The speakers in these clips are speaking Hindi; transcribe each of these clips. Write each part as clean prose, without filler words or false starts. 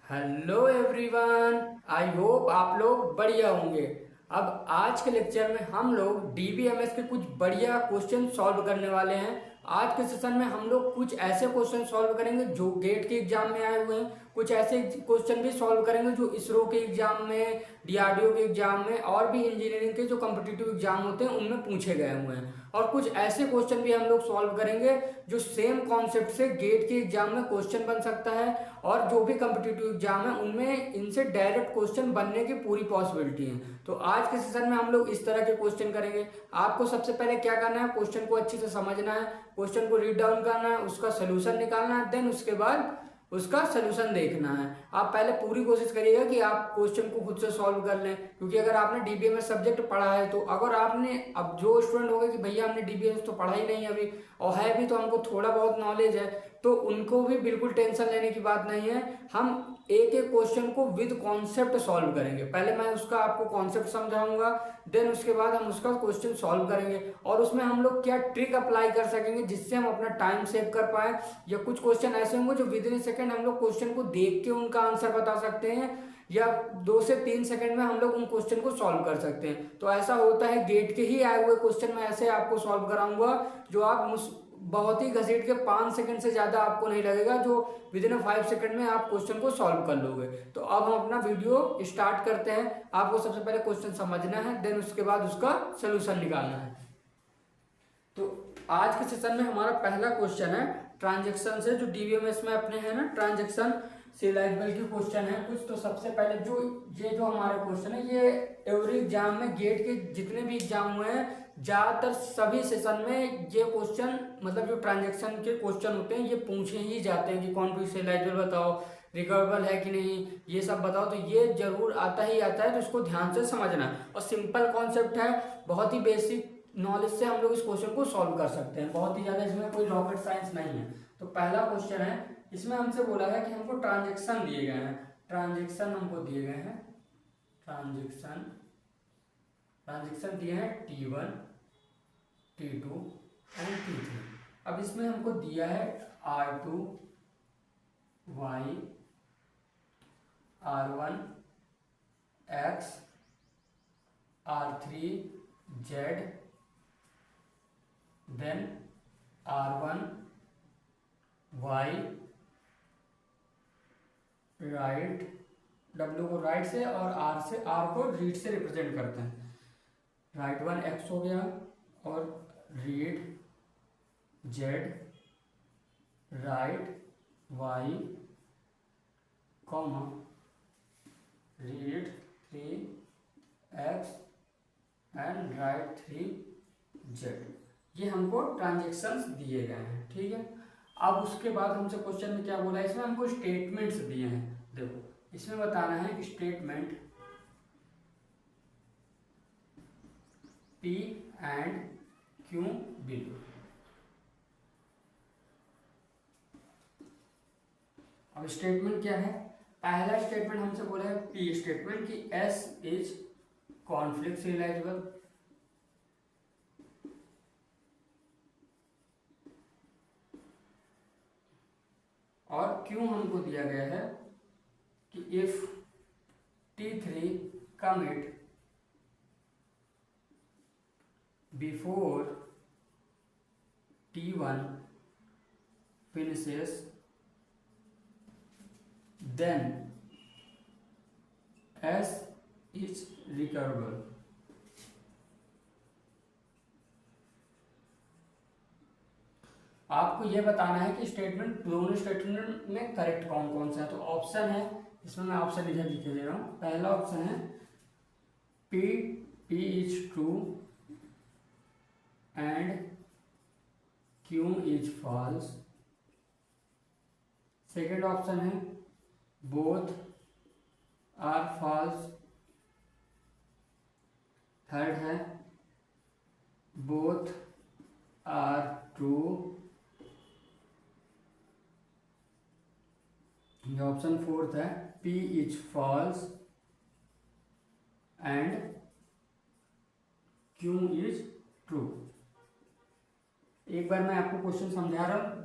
Hello everyone. आई होप आप लोग बढ़िया होंगे। अब आज के लेक्चर में हम लोग डीबीएमएस के कुछ बढ़िया क्वेश्चन सॉल्व करने वाले हैं। आज के सेशन में हम लोग कुछ ऐसे क्वेश्चन सॉल्व करेंगे जो गेट के एग्जाम में आए हुए हैं, कुछ ऐसे क्वेश्चन भी सॉल्व करेंगे जो इसरो के एग्जाम में, डीआरडीओ के एग्जाम में और भी इंजीनियरिंग के जो कॉम्पिटिटिव एग्जाम होते हैं उनमें पूछे गए हुए हैं। और कुछ ऐसे क्वेश्चन भी हम लोग सॉल्व करेंगे जो सेम कॉन्सेप्ट से गेट के एग्जाम में क्वेश्चन बन सकता है, और जो भी कॉम्पिटिटिव एग्जाम है उनमें इनसे डायरेक्ट क्वेश्चन बनने की पूरी पॉसिबिलिटी है। तो आज के सेशन में हम लोग इस तरह के क्वेश्चन करेंगे। आपको सबसे पहले क्या करना है, क्वेश्चन को अच्छे से समझना है, क्वेश्चन को रीड डाउन करना है, उसका सोल्यूशन निकालना है, देन उसके बाद उसका सोल्यूशन देखना है। आप पहले पूरी कोशिश करिएगा कि आप क्वेश्चन को खुद से सॉल्व कर लें, क्योंकि अगर आपने डीबीएमएस सब्जेक्ट पढ़ा है तो अगर आपने, अब जो स्टूडेंट होगा कि भैया हमने डीबीएमएस तो पढ़ा ही नहीं अभी और है भी तो हमको थोड़ा बहुत नॉलेज है, तो उनको भी बिल्कुल टेंशन लेने की बात नहीं है। हम एक एक क्वेश्चन को विद कॉन्सेप्ट सॉल्व करेंगे। पहले मैं उसका आपको कॉन्सेप्ट समझाऊंगा, देन उसके बाद हम उसका क्वेश्चन सॉल्व करेंगे और उसमें हम लोग क्या ट्रिक अप्लाई कर सकेंगे जिससे हम अपना टाइम सेव कर पाए। या कुछ क्वेश्चन ऐसे होंगे जो विद इन सेकेंड हम लोग क्वेश्चन को देख के उनका आंसर बता सकते हैं, या 2 से 3 सेकंड में हम लोग उन क्वेश्चन को सॉल्व कर सकते हैं। तो ऐसा होता है, गेट के ही आए हुए क्वेश्चन में ऐसे आपको सॉल्व कराऊंगा जो आप बहुत ही घसीट के 5 सेकंड से ज्यादा आपको नहीं लगेगा, जो विद इन 5 सेकंड में आप क्वेश्चन को सॉल्व कर लोगे। तो अब हम अपना वीडियो स्टार्ट करते हैं। आपको सबसे पहले क्वेश्चन समझना है, देन उसके बाद उसका सोल्यूशन निकालना है। तो आज के सेशन में हमारा पहला क्वेश्चन है ट्रांजैक्शन से, जो डीबीएमएस में अपने है ना ट्रांजैक्शन सिलेक्टेबल की क्वेश्चन है कुछ। तो सबसे पहले जो हमारा क्वेश्चन है, ये एवरी एग्जाम में गेट के जितने भी एग्जाम हुए हैं ज्यादातर सभी सेशन में ये क्वेश्चन, मतलब जो ट्रांजैक्शन के क्वेश्चन होते हैं ये पूछे ही जाते हैं कि कौन सी सिलेक्टेबल बताओ, रिकवेबल है कि नहीं, ये सब बताओ। तो ये जरूर आता ही आता है, तो इसको ध्यान से समझना है। और सिंपल कॉन्सेप्ट है, बहुत ही बेसिक नॉलेज से हम लोग इस क्वेश्चन को सॉल्व कर सकते हैं। बहुत ही ज्यादा इसमें कोई रॉकेट साइंस नहीं है। तो पहला क्वेश्चन है, इसमें हमसे बोला है कि हमको ट्रांजैक्शन दिए गए हैं, ट्रांजैक्शन हमको दिए गए हैं, ट्रांजैक्शन ट्रांजैक्शन दिए हैं T1, T2 एंड T3। अब इसमें हमको दिया है R2 Y, R1 X, R3 Z, then R1 Y, right, W को राइट से और R को रीड से रिप्रेजेंट करते हैं। राइट वन X हो गया और read Z, right Y, comma read 3X and right 3Z। ये हमको ट्रांजैक्शंस दिए गए हैं, ठीक है। अब उसके बाद हमसे क्वेश्चन में क्या बोला है, इसमें हमको स्टेटमेंट्स दिए हैं। देखो इसमें बताना है कि statement P and Q below. अब स्टेटमेंट क्या है, पहला स्टेटमेंट हमसे बोला है P स्टेटमेंट कि S इज कॉन्फ्लिक्ट सिरियलाइजेबल, और क्यों हमको दिया गया है कि if T3 commit before T1 finishes then S is recoverable। आपको यह बताना है कि स्टेटमेंट, दोनों स्टेटमेंट में करेक्ट कौन कौन सा है। तो ऑप्शन है, इसमें मैं ऑप्शन लिख दे रहा हूं। पहला ऑप्शन है P is true and Q is false. Second option है बोथ आर फॉल्स। थर्ड है बोथ आर ट्रू। ये ऑप्शन फोर्थ है P is false and Q is true. एक बार मैं आपको क्वेश्चन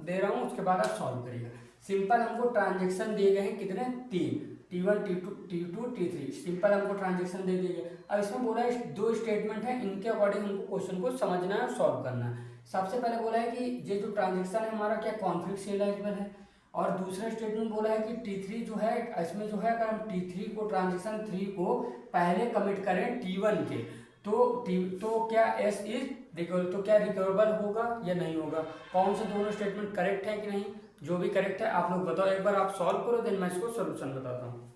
दे रहा हूं, उसके बाद आप सॉल्व करिएगा। सिंपल हमको ट्रांजैक्शन दिए गए हैं कितने, 3। T1 T2 T3 सिंपल हमको ट्रांजेक्शन दे दी है। अब इसमें बोला है दो स्टेटमेंट है, इनके अकॉर्डिंग हमको क्वेश्चन को समझना है और सॉल्व करना है। सबसे पहले बोला है कि ये जो ट्रांजेक्शन है हमारा क्या कॉन्फ्लिक्ट सिरियलाइजेबल है, और दूसरा स्टेटमेंट बोला है कि T3 जो है इसमें जो है अगर हम T3 को ट्रांजेक्शन 3 को पहले कमिट करें T1 के तो क्या एस इज रिकवरेबल, तो क्या रिकवरेबल होगा या नहीं होगा। कौन से दोनों स्टेटमेंट करेक्ट है कि नहीं, जो भी करेक्ट है आप लोग बताओ, एक बार आप सॉल्व करो देन मैं इसको सोल्यूशन बताता हूँ।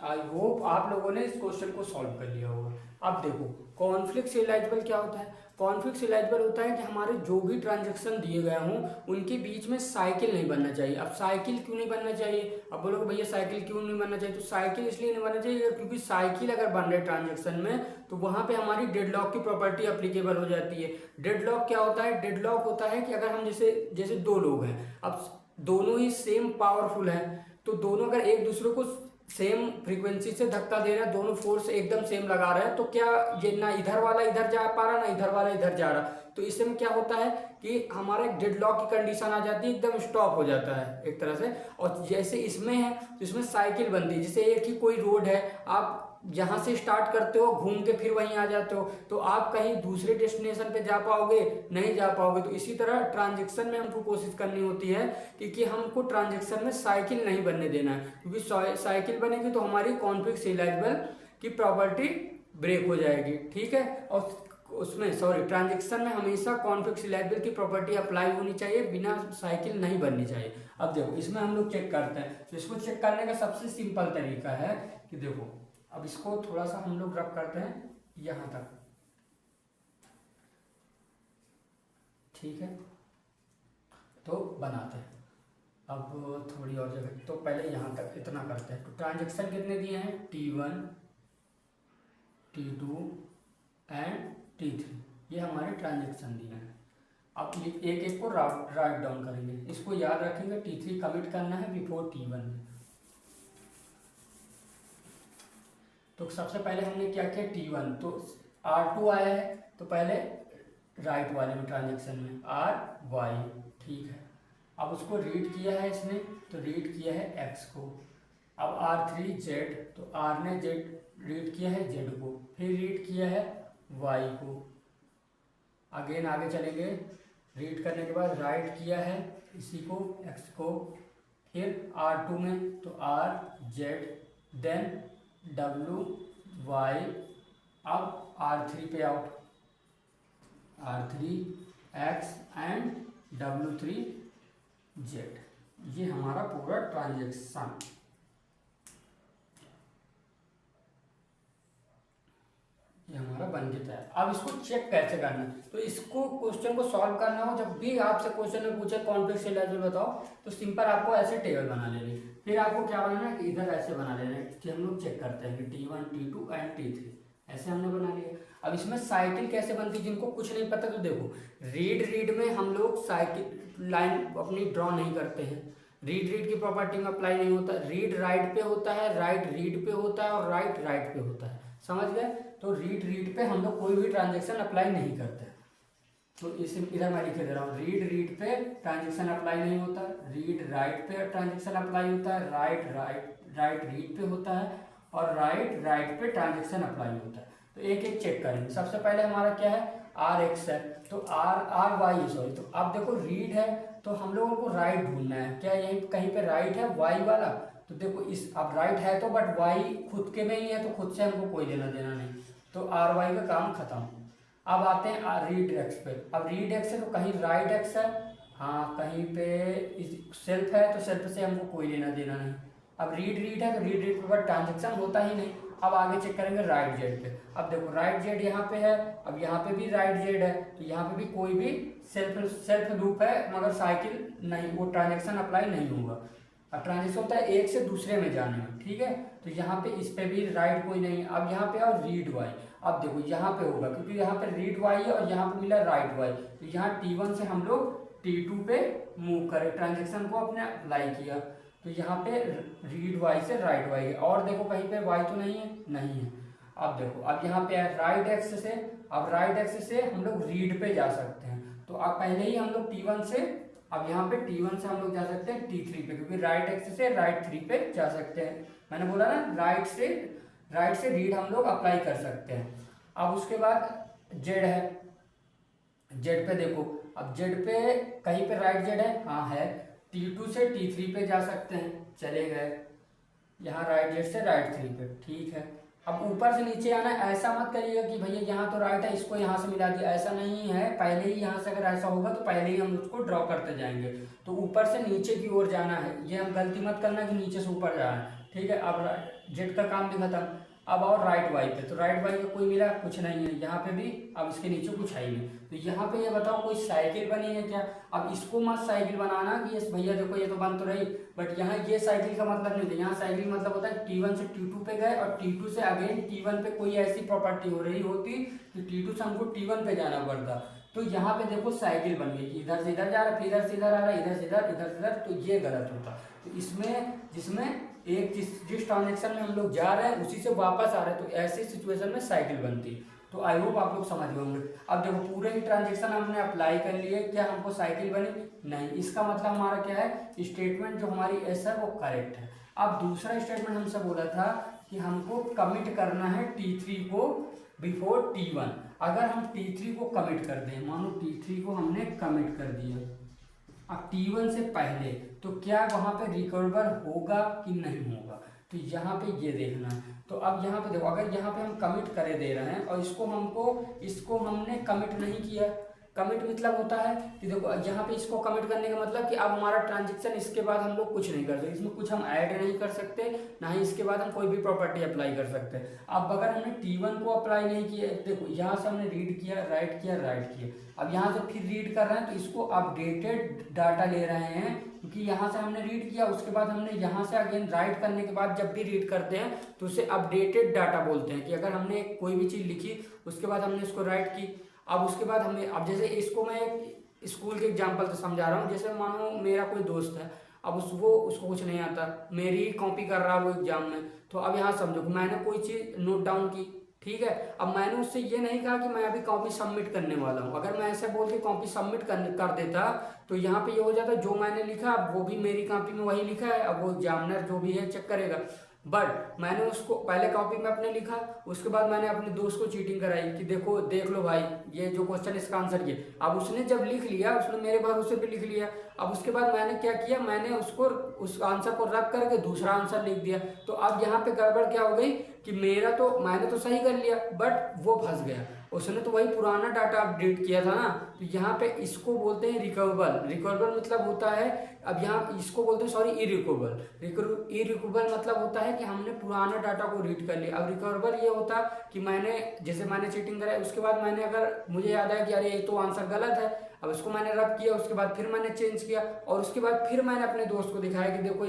आई होप आप लोगों ने इस क्वेश्चन को सॉल्व कर लिया होगा। अब देखो कॉन्फ्लिक्ट सिरियलाइजेबल क्या होता है। कॉन्फ्लिक्ट सिरियलाइजेबल होता है कि हमारे जो भी ट्रांजैक्शन दिए गए हों उनके बीच में साइकिल नहीं बनना चाहिए। अब साइकिल क्यों नहीं बनना चाहिए, अब बोलोगे भैया साइकिल क्यों नहीं बनना चाहिए, तो साइकिल इसलिए नहीं बनना चाहिए क्योंकि साइकिल अगर बन रहे ट्रांजेक्शन में तो वहाँ पे हमारी डेडलॉक की प्रॉपर्टी अप्लीकेबल हो जाती है। डेडलॉक क्या होता है, डेडलॉक होता है कि अगर हम जैसे दो लोग हैं, अब दोनों ही सेम पावरफुल हैं, तो दोनों अगर एक दूसरे को सेम फ्रीक्वेंसी से धक्का दे रहा है, दोनों फोर्स एकदम सेम लगा रहा है, तो क्या ये ना इधर वाला इधर जा पा रहा ना इधर वाला इधर जा रहा, तो इससे में क्या होता है कि हमारा एक डेडलॉक की कंडीशन आ जाती है, एकदम स्टॉप हो जाता है एक तरह से। और जैसे इसमें है तो इसमें साइकिल बनती है, जैसे एक ही कोई रोड है, आप जहां से स्टार्ट करते हो घूम के फिर वहीं आ जाते हो, तो आप कहीं दूसरे डेस्टिनेशन पे जा पाओगे नहीं जा पाओगे। तो इसी तरह ट्रांजैक्शन में हमको कोशिश करनी होती है कि हमको ट्रांजैक्शन में साइकिल नहीं बनने देना है, क्योंकि साइकिल बनेगी तो हमारी कॉन्फ्लिक्ट सिरियलाइजेबल की प्रॉपर्टी ब्रेक हो जाएगी, ठीक है। और उसमें ट्रांजैक्शन में हमेशा कॉन्फ्लिक्ट सिरियलाइजेबल की प्रॉपर्टी अप्लाई होनी चाहिए, बिना साइकिल नहीं बननी चाहिए। अब देखो इसमें हम लोग चेक करते हैं, तो इसको चेक करने का सबसे सिंपल तरीका है कि देखो अब इसको थोड़ा सा हम लोग रब करते हैं यहां तक, ठीक है, तो बनाते हैं। अब थोड़ी और जगह, तो पहले यहां तक इतना करते हैं। तो ट्रांजैक्शन कितने दिए हैं, T1 T2 एंड T3, ये हमारे ट्रांजैक्शन दिए हैं। अब एक एक को राइट डाउन करेंगे, इसको याद रखेंगे T3 कमिट करना है बिफोर T1। तो सबसे पहले हमने क्या किया, T1 तो R2 आया है, तो पहले राइट वाले में ट्रांजैक्शन में RY, ठीक है। अब उसको रीड किया है इसने, तो रीड किया है X को। अब R3 Z, तो R ने Z रीड किया है Z को, फिर रीड किया है Y को। अगेन आगे चलेंगे, रीड करने के बाद राइट किया है इसी को X को, फिर R2 में तो R Z then W Y, अब R3 पे out, R3 X and W3 Z, ये हमारा पूरा ट्रांजैक्शन। ये हमारा बन गया है। अब इसको चेक कैसे करना है, तो इसको क्वेश्चन को सॉल्व करना हो, जब भी आपसे क्वेश्चन में पूछे कॉन्फ्लिक्ट सिरियलाइजेबल बताओ, तो सिंपल आपको ऐसे टेबल बना लेनी, फिर आपको क्या बनाना है कि इधर ऐसे बना लेना है कि हम लोग चेक करते हैं कि T1 T2 एंड T3 ऐसे हमने बना लिया। अब इसमें साइकिल कैसे बनती है, जिनको कुछ नहीं पता तो देखो, रीड में हम लोग साइकिल लाइन अपनी ड्रॉ नहीं करते हैं, रीड की प्रॉपर्टी में अप्लाई नहीं होता, रीड राइट पे होता है, राइट रीड पे होता है और राइट राइट पे होता है, समझ गए। तो रीड पे हम लोग कोई भी ट्रांजेक्शन अप्लाई नहीं करते। तो इसे इधर मैं लिखे दे रहा हूँ, रीड पे ट्रांजेक्शन अप्लाई नहीं होता, रीड राइट पे ट्रांजेक्शन अप्लाई होता है, राइट रीड पे होता है और राइट पे ट्रांजेक्शन अप्लाई होता है। तो एक एक चेक करेंगे। सबसे पहले हमारा क्या है, RX है, तो RY सॉरी, तो अब देखो रीड है तो हम लोगों को राइट ढूंढना है, क्या यहीं कहीं पे राइट है Y वाला, तो देखो इस अब राइट है तो बट Y खुद के में ही है, तो खुद से हमको कोई लेना देना नहीं, तो RY का काम खत्म। अब आते हैं रीड X पे, अब रीड X है तो कहीं राइट X है, हाँ कहीं पे सेल्फ है, तो सेल्फ से हमको कोई लेना देना नहीं। अब रीड है तो रीड पे ट्रांजेक्शन होता ही नहीं। अब आगे चेक करेंगे राइट जेड पे, अब देखो राइट जेड यहाँ पे है, अब यहाँ पे भी राइट जेड है, तो यहाँ पे भी कोई भी सेल्फ लूप है, मगर साइकिल नहीं, वो ट्रांजेक्शन अप्लाई नहीं होगा। अब ट्रांजेक्शन होता है एक से दूसरे में जाने में, ठीक है। तो यहाँ पे इस पे भी राइट कोई नहीं। अब यहाँ पे और रीड वाई, अब देखो यहाँ पे होगा क्योंकि यहाँ पे रीड वाई है और यहाँ पे मिला राइट वाई, तो यहाँ T1 से हम लोग T2 पे मूव करें, ट्रांजेक्शन को अपने अप्लाई किया, तो यहाँ पे रीड वाई से राइट वाई है। और देखो कहीं पे वाई तो नहीं है, नहीं है। अब देखो अब यहाँ पे राइट एक्स से, अब राइट एक्स से हम लोग रीड पे जा सकते हैं, तो अब पहले ही हम लोग T1 से, अब यहाँ पे T1 से हम लोग जा सकते हैं T3 पे, क्योंकि राइट एक्स से राइट 3 पे जा सकते हैं। मैंने बोला ना राइट से रीड हम लोग अप्लाई कर सकते हैं। अब उसके बाद जेड है, जेड पे देखो, अब जेड पे कहीं पे राइट जेड है, हाँ है, T2 से T3 पे जा सकते हैं, चले गए, यहाँ राइट जेड से राइट 3 पे, ठीक है। अब ऊपर से नीचे आना, ऐसा मत करिएगा कि भैया यहाँ तो राइट है इसको यहाँ से मिला दिया, ऐसा नहीं है। पहले ही यहाँ से अगर ऐसा होगा तो पहले ही हम उसको ड्रॉ करते जाएंगे, तो ऊपर से नीचे की ओर जाना है, ये हम गलती मत करना कि नीचे से ऊपर जाना है, ठीक है। अब जेड का काम भी खत्म। अब और राइट वाई पे, तो राइट वाई का कोई मिला कुछ नहीं है, यहाँ पे भी अब इसके नीचे कुछ है ही नहीं, तो यहाँ पे ये बताओ कोई साइकिल बनी है क्या। अब इसको मत साइकिल बनाना कि ये भैया देखो ये तो बन तो रही, बट यहाँ ये साइकिल का मतलब नहीं था। यहाँ साइकिल मतलब होता है T1 से T2 पे गए और T2 से अगेन T1 पे कोई ऐसी प्रॉपर्टी हो रही होती कि T2 से हमको T1 पे जाना पड़ता, तो यहाँ पे देखो साइकिल बन गई कि इधर से इधर जा रहा है, फिर इधर से इधर आ रहा है, इधर से इधर, इधर से इधर, तो ये गलत होता। तो इसमें जिसमें एक जिस ट्रांजेक्शन में हम लोग जा रहे हैं उसी से वापस आ रहे हैं, तो ऐसी सिचुएशन में साइकिल बनती है। तो आई होप आप लोग समझ गए होंगे। अब देखो पूरे ही ट्रांजेक्शन हमने अप्लाई कर लिए, क्या हमको साइकिल बनी? नहीं। इसका मतलब हमारा क्या है, स्टेटमेंट जो हमारी एस है वो करेक्ट है। अब दूसरा स्टेटमेंट हमसे बोला था कि हमको कमिट करना है T3 को बिफोर T1। अगर हम T3 को कमिट कर दें, मानो T3 को हमने कमिट कर दिया अब T1 से पहले, तो क्या वहाँ पे रिकवर्बल होगा कि नहीं होगा, तो यहाँ पे ये देखना है। तो अब यहाँ पे देखो, अगर यहाँ पे हम कमिट करे दे रहे हैं और इसको हमने कमिट नहीं किया, कमिट मतलब होता है कि देखो यहाँ पे इसको कमिट करने का मतलब कि अब हमारा ट्रांजेक्शन इसके बाद हम लोग कुछ नहीं कर सकते, इसमें कुछ हम ऐड नहीं कर सकते, ना ही इसके बाद हम कोई भी प्रॉपर्टी अप्लाई कर सकते। अब अगर हमने T1 को अप्लाई नहीं किया, देखो यहाँ से हमने रीड किया, राइट किया, अब यहाँ से फिर रीड कर रहे हैं, तो इसको अपडेटेड डाटा ले रहे हैं, क्योंकि यहाँ से हमने रीड किया, उसके बाद हमने यहाँ से अगेन राइट करने के बाद जब भी रीड करते हैं तो उसे अपडेटेड डाटा बोलते हैं। कि अगर हमने कोई भी चीज़ लिखी उसके बाद हमने इसको राइट की, अब उसके बाद हमें, अब जैसे इसको मैं एक स्कूल के एग्जाम्पल से समझा रहा हूँ। जैसे मानो मेरा कोई दोस्त है, अब उसको कुछ नहीं आता, मेरी कॉपी कर रहा है वो एग्जाम में, तो अब यहाँ समझो मैंने कोई चीज़ नोट डाउन की, ठीक है। अब मैंने उससे ये नहीं कहा कि मैं अभी कॉपी सबमिट करने वाला हूँ। अगर मैं ऐसे बोल के कॉपी सबमिट कर देता तो यहाँ पे ये हो जाता, जो मैंने लिखा वो भी मेरी कॉपी में वही लिखा है, अब वो एग्जामिनर जो भी है चेक करेगा। बट मैंने उसको पहले कॉपी में अपने लिखा, उसके बाद मैंने अपने दोस्त को चीटिंग कराई कि देखो देख लो भाई ये जो क्वेश्चन इसका आंसर ये। अब उसने जब लिख लिया, उसने मेरे भरोसे पे लिख लिया, अब उसके बाद मैंने क्या किया, मैंने उसको उस आंसर को रख करके दूसरा आंसर लिख दिया। तो अब यहाँ पे गड़बड़ क्या हो गई कि मैंने तो सही कर लिया बट वो फंस गया, उसने तो वही पुराना डाटा अपडेट किया था ना। तो यहाँ पे इसको बोलते हैं रिकवर्बल मतलब होता है, अब यहाँ इसको बोलते हैं सॉरी इरिकवर्बल मतलब होता है कि हमने पुराना डाटा को रीड कर लिया। अब रिकवर्बल ये होता कि मैंने चीटिंग कराई, उसके बाद मैंने, अगर मुझे याद आया कि अरे ये तो आंसर गलत है, अब इसको मैंने रब किया, उसके बाद फिर मैंने चेंज किया, और उसके बाद फिर मैंने अपने दोस्त को दिखाया कि देखो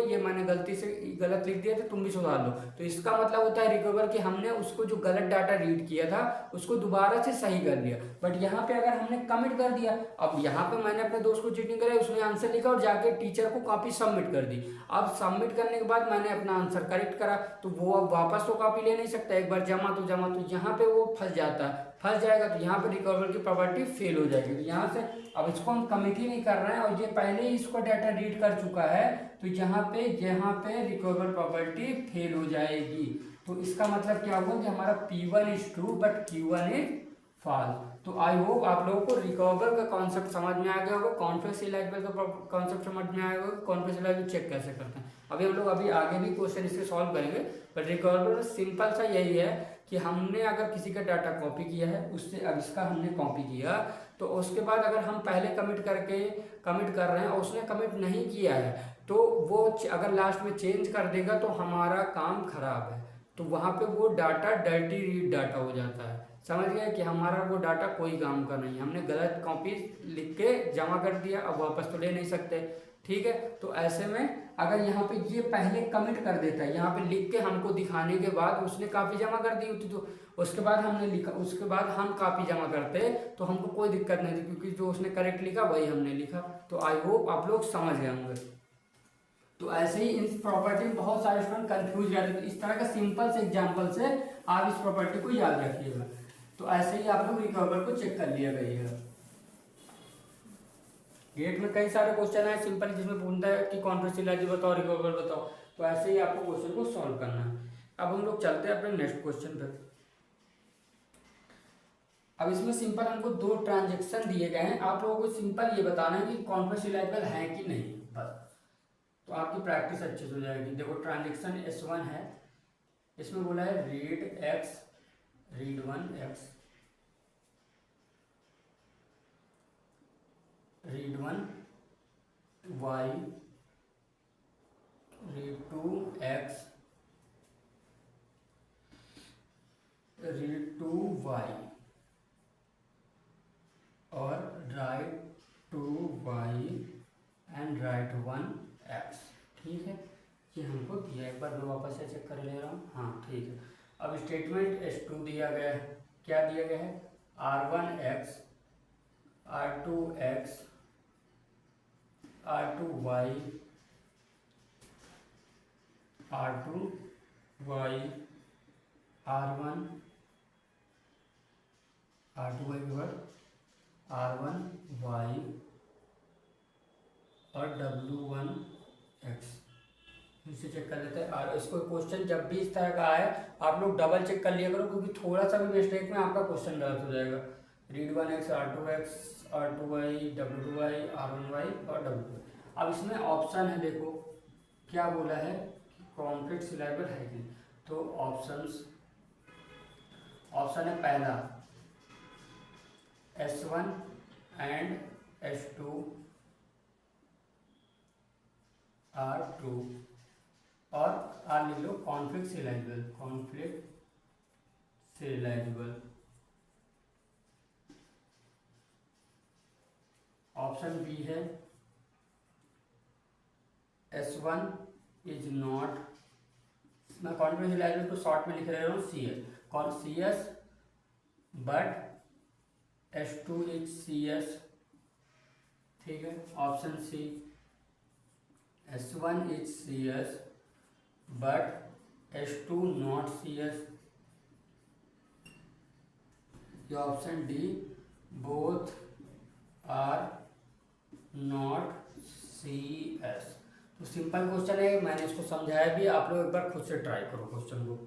ये मैंने गलती से गलत लिख दिया था, तुम भी सुधार लो। तो इसका मतलब होता है रिकवर कि हमने उसको जो गलत डाटा रीड किया था उसको दोबारा से सही कर लिया। बट यहाँ पे अगर हमने कमिट कर दिया, अब यहाँ पे मैंने अपने दोस्त को चीटिंग कराई, उसने आंसर लिखा और जाके टीचर को कॉपी सबमिट कर दी। अब सबमिट करने के बाद मैंने अपना आंसर करेक्ट करा, तो वो अब वापस तो कॉपी ले नहीं सकता, एक बार जमा तो यहाँ पे वो फंस जाएगा, तो यहाँ पे रिकवर्बल की प्रॉपर्टी फेल हो जाएगी। तो यहाँ से अब इसको हम कमिट ही नहीं कर रहे हैं और ये पहले ही इसको डाटा रीड कर चुका है, तो यहाँ पे रिकवर्बल प्रॉपर्टी फेल हो जाएगी। तो इसका मतलब क्या होगा कि हमारा P1 is true but Q1 is false। तो आई होप आप लोगों को रिकवर्बल का कॉन्सेप्ट समझ में आ गया होगा, कॉन्फ्रेंस इलाइजेबल का कॉन्सेप्ट समझ में आया होगा, कॉन्फ्रेंस इलाइजेबल चेक कैसे करते हैं। हम लोग आगे भी क्वेश्चन इससे सॉल्व करेंगे, बट रिकवर्बल में सिंपल सा यही है कि हमने अगर किसी का डाटा कॉपी किया है, उससे अब इसका हमने कॉपी किया, तो उसके बाद अगर हम पहले कमिट कर रहे हैं और उसने कमिट नहीं किया है, तो वो अगर लास्ट में चेंज कर देगा तो हमारा काम खराब है, तो वहाँ पे वो डाटा डर्टी रीड डाटा हो जाता है। समझ गए कि हमारा वो डाटा कोई काम का नहीं है, हमने गलत कॉपी लिख के जमा कर दिया, अब वापस तो ले नहीं सकते, ठीक है। तो ऐसे में अगर यहाँ पे ये पहले कमिट कर देता है, यहाँ पे लिख के हमको दिखाने के बाद उसने कॉपी जमा कर दी होती, तो उसके बाद हमने लिखा, उसके बाद हम कॉपी जमा करते तो हमको कोई दिक्कत नहीं थी, क्योंकि जो उसने करेक्ट लिखा वही हमने लिखा। तो आई होप आप लोग समझ गए होंगे। तो ऐसे ही इन प्रॉपर्टी में बहुत सारे स्टूडेंट कंफ्यूज रहते हैं, तो इस तरह का सिंपल से एग्जाम्पल से आप इस प्रॉपर्टी को याद रखिएगा। तो ऐसे ही आप लोग रिकवर को चेक कर लिया करिएगा। गेट में कई सारे क्वेश्चन है सिंपल, जिसमें पूछता है कि कॉन्ट्रोवर्शियल बताओ, रिकवर बताओ, तो ऐसे ही आपको क्वेश्चन को सॉल्व करना है। अब हम लोग चलते हैं अपने नेक्स्ट क्वेश्चन पर। अब इसमें सिंपल हमको दो ट्रांजेक्शन दिए गए हैं, आप लोगों को सिंपल ये बताना है कि कॉन्ट्रोवर्शियल है कि नहीं, बस। तो आपकी प्रैक्टिस अच्छे से हो जाएगी। देखो ट्रांजेक्शन S1 है, इसमें बोला है read x, read 1 x, read 1 y, read 2 x, read 2 y और write 2 y and write 1 x. ठीक है, ये हमको दिया, एक बार मैं वापस से चेक कर ले रहा हूँ। हाँ ठीक है। अब स्टेटमेंट S2 दिया गया है, क्या दिया गया है, R1 x, R2 x, R2 y, R2 y, R1, R2 y के बाद R1 वाई और W1 एक्स। इसे चेक कर लेते हैं। और इसको क्वेश्चन जब भी इस तरह का आए आप लोग डबल चेक कर लिया करो, क्योंकि थोड़ा सा भी मिस्टेक में आपका क्वेश्चन गलत हो जाएगा। Read 1 x, R2 x, R2 y, W2 y, R1 y और W2। अब इसमें ऑप्शन है, देखो क्या बोला है, कॉन्फ्लिक्ट सिलेबल है कि, तो ऑप्शन है पहला S1 and S2 are true, और आर लिख लो conflict serializable, conflict serializable. Option B है S1 इज नॉट, मैं कॉन्फ्लिक्ट सिलेबल को शॉर्ट में लिख रहा हूँ CS, but S2 is CS। ठीक है, option c S1 is CS but S2 not CS। या option D both are not CS। तो सिंपल क्वेश्चन है, मैंने इसको समझाया भी, आप लोग एक बार खुद से ट्राई करो क्वेश्चन को।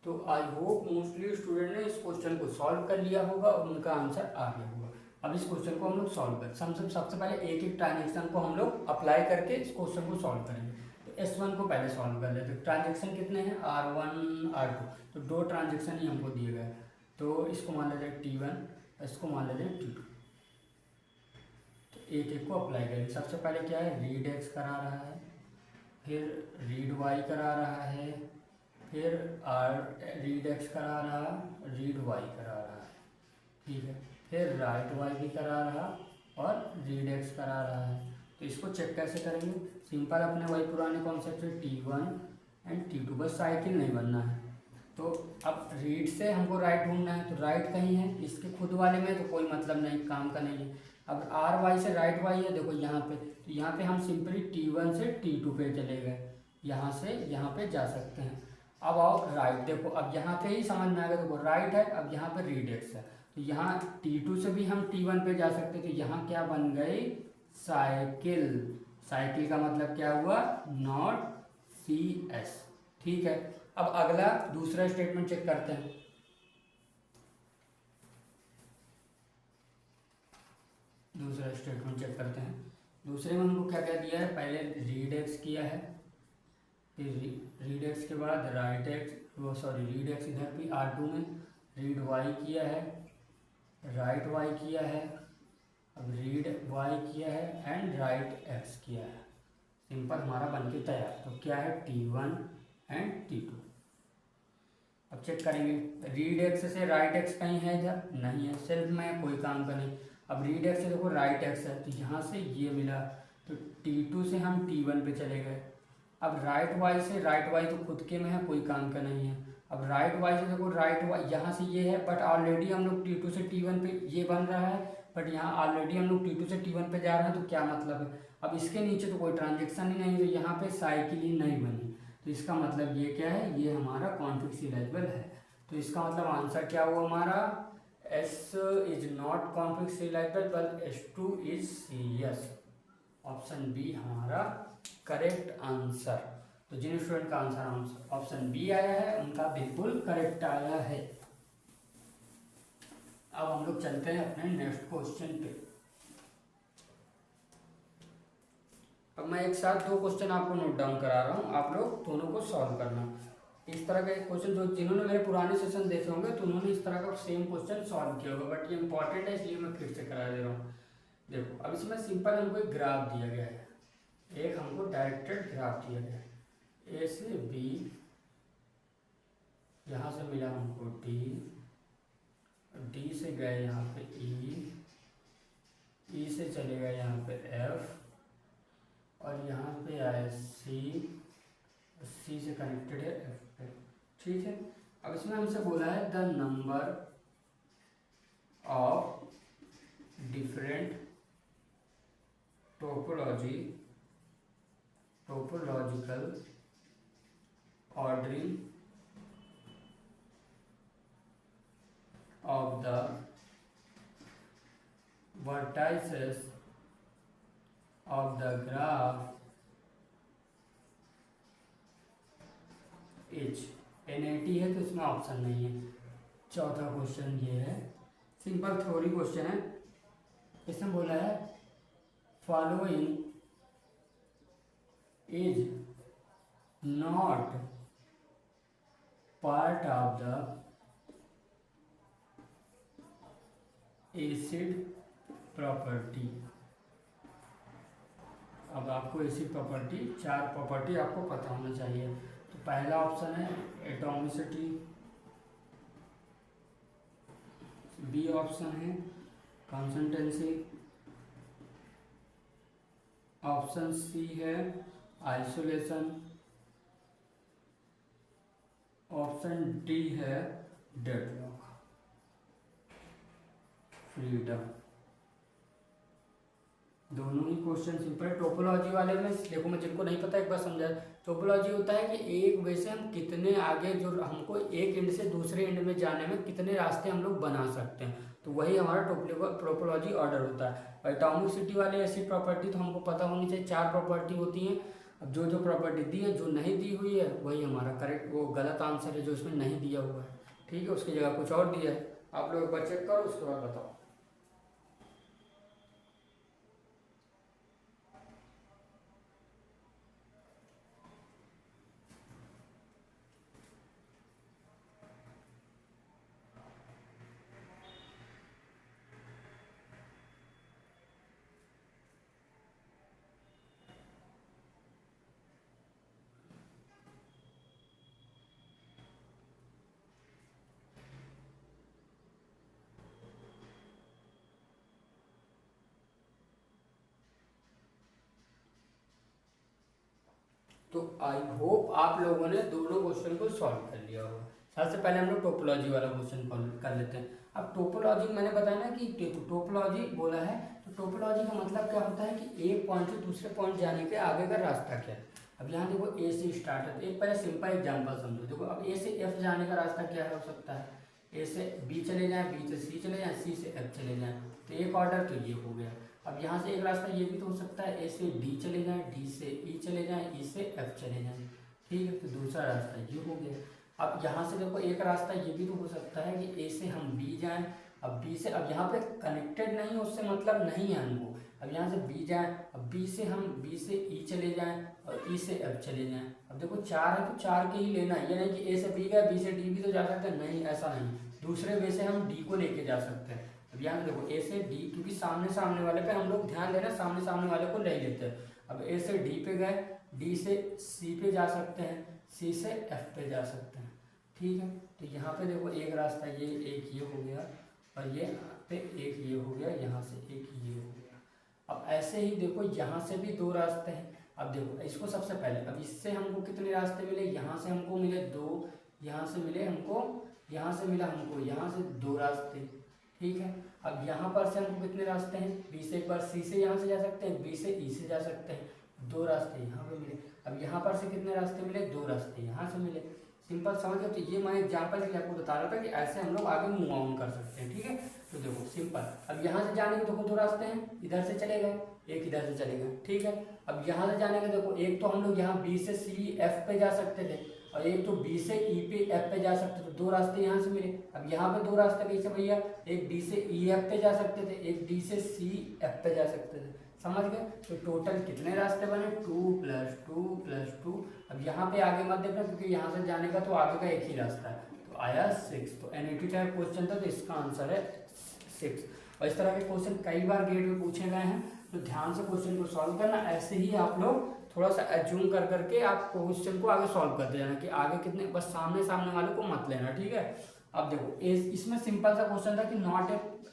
तो आई होप मोस्टली स्टूडेंट ने इस क्वेश्चन को सॉल्व कर लिया होगा और उनका आंसर आ गया होगा। अब इस क्वेश्चन को हम लोग सॉल्व कर, सबसे पहले एक एक ट्रांजेक्शन को हम लोग अप्लाई करके इस क्वेश्चन को सॉल्व करेंगे। तो S1 को पहले सॉल्व कर लेते हैं। ट्रांजेक्शन कितने हैं, R1 R2, तो दो ट्रांजेक्शन ही हमको दिए गए, तो इसको मान लेते हैं T1, इसको मान लेते हैं T2। तो एक एक को अप्लाई करेंगे। सबसे पहले क्या है, रीड एक्स करा रहा है, फिर रीड वाई करा रहा है, फिर रीड एक्स करा रहा, रीड वाई करा रहा है। ठीक है, फिर राइट वाई भी करा रहा और रीड एक्स करा रहा है। तो इसको चेक कैसे करेंगे, सिंपल अपने वही पुराने कॉन्सेप्ट है, T1 एंड T2, बस साइकिल नहीं बनना है। तो अब रीड से हमको राइट ढूंढना है, तो राइट कहीं है, इसके खुद वाले में तो कोई मतलब नहीं, काम का नहीं है। अब आर वाई से राइट वाई है, देखो यहाँ पे, तो यहाँ पे हम सिंपली T1 से T2 पे चले गए, यहाँ से यहाँ पे जा सकते हैं। अब आओ राइट, देखो अब यहाँ पे ही समझ में आ गया, देखो राइट है, अब यहाँ पे रीड एक्स है, तो यहाँ T2 से भी हम T1 पे जा सकते हैं। तो यहाँ क्या बन गई, साइकिल। साइकिल का मतलब क्या हुआ, नॉट CS। ठीक है, अब अगला दूसरा स्टेटमेंट चेक करते हैं। दूसरा स्टेटमेंट चेक करते हैं। दूसरे में हमको क्या क्या दिया है, पहले रीड एक्स किया है, फिर रीड एक्स के बाद राइट एक्स, वो सॉरी रीड एक्स इधर भी R2 में, रीड वाई किया है, राइट वाई किया है, अब रीड वाई किया है एंड राइट एक्स किया है। सिंपल हमारा बन के तैयार। तो क्या है T1 एंड T2। अब चेक करेंगे, रीड एक्स से राइट एक्स कहीं है इधर नहीं है, सेल्फ में कोई काम का नहीं। अब रीड एक्स से देखो राइट एक्स है, तो यहाँ से ये मिला, तो T2 से हम T1 पे चले गए। अब राइट वाई से, राइट वाई तो खुद के में है, कोई काम का नहीं है। अब राइट वाई से देखो, राइट वाई यहाँ से ये है, बट ऑलरेडी हम लोग T2 से T1 पे ये बन रहा है, बट यहाँ ऑलरेडी हम लोग T2 से T1 पे जा रहे हैं, तो क्या मतलब है, अब इसके नीचे तो कोई ट्रांजेक्शन ही नहीं, तो यहाँ पे साइकिल ही नहीं बनी। तो इसका मतलब ये क्या है, ये हमारा कॉन्फ्लिक्ट सीरियलाइजेबल है। तो इसका मतलब आंसर क्या हुआ हमारा, S is not conflict serializable but S2 is serious. Option b हमारा करेक्ट आंसर। तो जिन स्टूडेंट का आंसर ऑप्शन बी आया है उनका बिल्कुल करेक्ट आया है। अब हम लोग चलते हैं अपने नेक्स्ट क्वेश्चन पे। अब मैं एक साथ दो क्वेश्चन आपको नोट डाउन करा रहा हूँ, आप लोग दोनों को सॉल्व करना। इस तरह के क्वेश्चन जो जिन्होंने मेरे पुराने सेशन देखे होंगे तो उन्होंने इस तरह का सेम क्वेश्चन सॉल्व किया होगा, बट ये इंपॉर्टेंट है इसलिए मैं फिर से करा दे रहा हूँ। देखो अब इसमें सिंपल हमको एक ग्राफ दिया गया है, एक हमको डायरेक्टेड ग्राफ दिया गया है, ए से बी, यहाँ से मिला हमको डी, डी से गए यहाँ पे ई से चले गए यहाँ पे एफ, और यहाँ पे आए सी, सी से कनेक्टेड है एफ पे। ठीक है, अब इसमें हमसे बोला है the number of different topological ordering of the vertices of the graph H। NAT है तो इसमें ऑप्शन नहीं है। चौथा क्वेश्चन ये है, सिंपल थ्योरी क्वेश्चन है। इसमें बोला है following is not part of the acid property. अब आपको एसिड प्रॉपर्टी, चार प्रॉपर्टी आपको पता होना चाहिए। तो पहला ऑप्शन है एटॉमिसिटी, बी ऑप्शन है कॉन्सिस्टेंसी, ऑप्शन सी है आइसोलेशन, ऑप्शन डी है डेडलॉक, फ्रीडम। दोनों ही क्वेश्चन सिंपल। टोपोलॉजी वाले में देखो, मैं जिनको नहीं पता एक बार समझा, टोपोलॉजी होता है कि एक वे से हम कितने आगे, जो हमको एक एंड से दूसरे एंड में जाने में कितने रास्ते हम लोग बना सकते हैं, तो वही हमारा टोपोलॉजी ऑर्डर होता है। और एटॉमिसिटी वाले ऐसी प्रॉपर्टी तो हमको पता होनी चाहिए, चार प्रॉपर्टी होती हैं। अब जो जो प्रॉपर्टी दी है, जो नहीं दी हुई है वही हमारा करेक्ट, वो गलत आंसर है जो इसमें नहीं दिया हुआ है। ठीक है, उसकी जगह कुछ और दिया है, आप लोग एक बार चेक करो उसके बाद बताओ। तो आई होप आप लोगों ने दोनों क्वेश्चन को सॉल्व कर लिया होगा। सबसे पहले हम लोग टोपोलॉजी वाला क्वेश्चन कर लेते हैं। अब टोपोलॉजी मैंने बताया ना कि टोपोलॉजी बोला है, तो टोपोलॉजी का मतलब क्या होता है कि एक पॉइंट से दूसरे पॉइंट जाने के आगे का रास्ता क्या है। अब यहाँ देखो ए से स्टार्ट है, तो एक पहले सिंपल एग्जाम्पल समझो। देखो अब ए से एफ जाने का रास्ता क्या हो सकता है, ए से बी चले जाएँ, बी से सी चले जाएँ, सी से एफ चले जाएँ, तो एक ऑर्डर तो ये हो गया। अब यहाँ से एक रास्ता ये भी तो हो सकता है, ए से डी चले जाएँ, डी से ई चले जाएँ, ई से एफ चले जाएँ। ठीक है, तो दूसरा रास्ता ये हो गया। अब यहाँ से देखो एक रास्ता ये भी तो हो सकता है कि ए से हम बी जाएँ, अब बी से, अब यहाँ पे कनेक्टेड नहीं, उससे मतलब नहीं है हमको। अब यहाँ से बी जाएँ, अब बी से हम बी से ई चले जाएँ, और ई से एफ चले जाएं। अब देखो 4 है तो 4 के ही लेना है, ये नहीं कि ए से बी गया, बी से डी भी तो जा सकते हैं, नहीं ऐसा नहीं, दूसरे वे से हम डी को लेके जा सकते हैं। अब यहाँ देखो ए से डी, क्योंकि सामने सामने वाले पे हम लोग ध्यान देना, सामने सामने वाले को ले लेते हैं। अब ए से डी पे गए, डी से सी पे जा सकते हैं, सी से एफ पे जा सकते हैं, ठीक है। तो यहाँ पे देखो एक रास्ता ये, एक ये हो गया, और ये पे एक ये हो गया, यहाँ से एक ये हो गया। अब ऐसे ही देखो यहाँ से भी 2 रास्ते हैं। अब देखो इसको सबसे पहले, अब इससे हमको कितने रास्ते मिले, यहाँ से हमको मिले 2, यहाँ से मिले हमको, यहाँ से मिला हमको, यहाँ से 2 रास्ते, ठीक है। अब यहाँ पर से हमको कितने रास्ते हैं, बी से एक बार सी से यहाँ से जा सकते हैं, बी से ई से जा सकते हैं, 2 रास्ते यहाँ पे मिले। अब यहाँ पर से कितने रास्ते मिले, 2 रास्ते यहाँ से मिले। सिंपल समझ गए। तो ये मैं एग्जाम्पल के लिए आपको बता रहा था कि ऐसे हम लोग आगे मूव ऑन कर सकते हैं, ठीक है। तो देखो सिंपल, अब यहाँ से जाने के देखो 2 रास्ते हैं, इधर से चले गए, एक इधर से चले गए, ठीक है। अब यहाँ से जाने के देखो, एक तो हम लोग यहाँ बी से सी एफ पे जा सकते थे, और एक तो बी से ई पे एफ पे जा सकते थे, 2 रास्ते यहाँ से मिले। अब यहाँ पे 2 रास्ते कैसे भैया, एक डी से ई एफ पे जा सकते थे, एक डी से सी एफ पे जा सकते थे, समझ गए। तो टोटल कितने रास्ते बने, 2 + 2 + 2। अब यहाँ पे आगे मत देखना, क्योंकि यहाँ से जाने का तो आगे का एक ही रास्ता है, तो आया 6। तो NET टाइप क्वेश्चन था, तो इसका आंसर है 6। और इस तरह के क्वेश्चन कई बार गेट में पूछे गए हैं, तो ध्यान से क्वेश्चन को सॉल्व करना। ऐसे ही आप लोग थोड़ा सा एज्यूम कर करके आप क्वेश्चन को आगे सॉल्व करते जाना, कि आगे कितने, बस सामने सामने वाले को मत लेना, ठीक है। अब देखो इसमें सिंपल सा क्वेश्चन था कि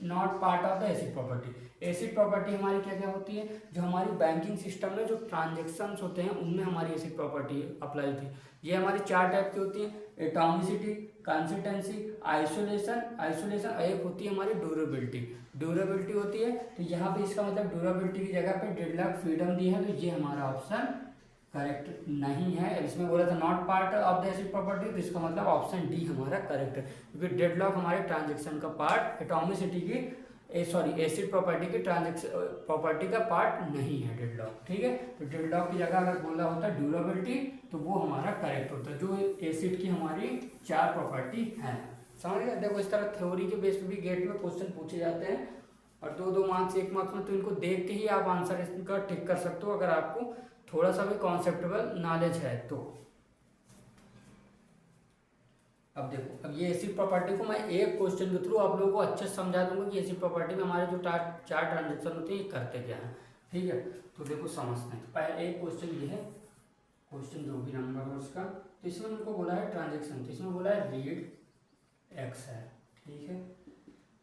not part of the acid property. Acid property हमारी क्या क्या होती है, जो हमारी बैंकिंग सिस्टम में जो ट्रांजेक्शन्स होते हैं उनमें हमारी एसिड प्रॉपर्टी अप्लाई होती है। ये हमारी 4 टाइप की होती है, एटॉमिसिटी, कंसिस्टेंसी, आइसोलेशन, एक होती है हमारी ड्यूरेबिलिटी होती है। तो यहाँ पे इसका मतलब ड्यूरेबिलिटी की जगह पे डेडलॉक फ्रीडम दी है, तो ये हमारा ऑप्शन करेक्ट नहीं है। इसमें बोला था not part of the acid property, तो इसका मतलब ऑप्शन डी हमारा करेक्ट है, क्योंकि डेडलॉक हमारे ट्रांजेक्शन का पार्ट, एटॉमिसिटी की एसिड प्रॉपर्टी की ट्रांजेक्शन प्रॉपर्टी का पार्ट नहीं है डेडलॉक, ठीक है। तो डेडलॉक की जगह अगर बोला होता ड्यूरेबिलिटी, तो वो हमारा करेक्ट होता है, जो एसिड की हमारी 4 प्रॉपर्टी है, समझ गए। देखो इस तरह थ्योरी के बेस पे भी गेट में क्वेश्चन पूछे जाते हैं, और 2-2 मार्क्स 1 मार्क्स में, तो इनको देख के ही आप आंसर इसका टिक कर सकते हो, अगर आपको थोड़ा सा भी कॉन्सेप्टेबल नॉलेज है तो। अब देखो, अब ये एसिड प्रॉपर्टी को मैं एक क्वेश्चन के थ्रू आप लोगों को अच्छे से समझा दूंगा कि एसिड प्रॉपर्टी में हमारे जो 4 ट्रांजेक्शन होते हैं ये करते क्या है, ठीक है। तो देखो समझते हैं। तो पहले एक क्वेश्चन ये है, क्वेश्चन जो भी नंबर है उसका, तो इसमें उनको बोला है ट्रांजेक्शन, तो इसमें बोला है रीड एक्स है, ठीक है।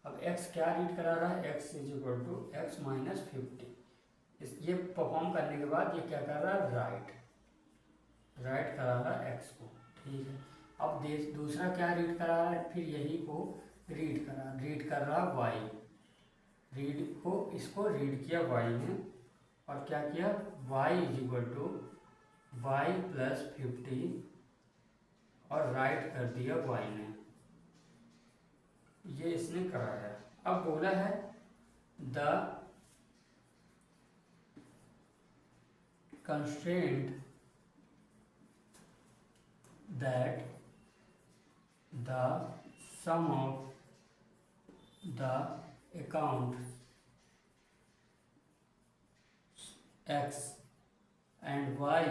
अब एक्स क्या रीड करा रहा है, एक्स = x - 50। ये परफॉर्म करने के बाद ये क्या कर रहा है, राइट करा रहा है एक्स को, ठीक है। अब दूसरा क्या रीड करा रहा है, फिर यही को रीड कर रहा है वाई, इसको रीड किया वाई ने, और क्या किया, y = y + 50, और राइट कर दिया y ने, ये इसने कराया। अब बोला है the constraint that the sum of the accounts x and y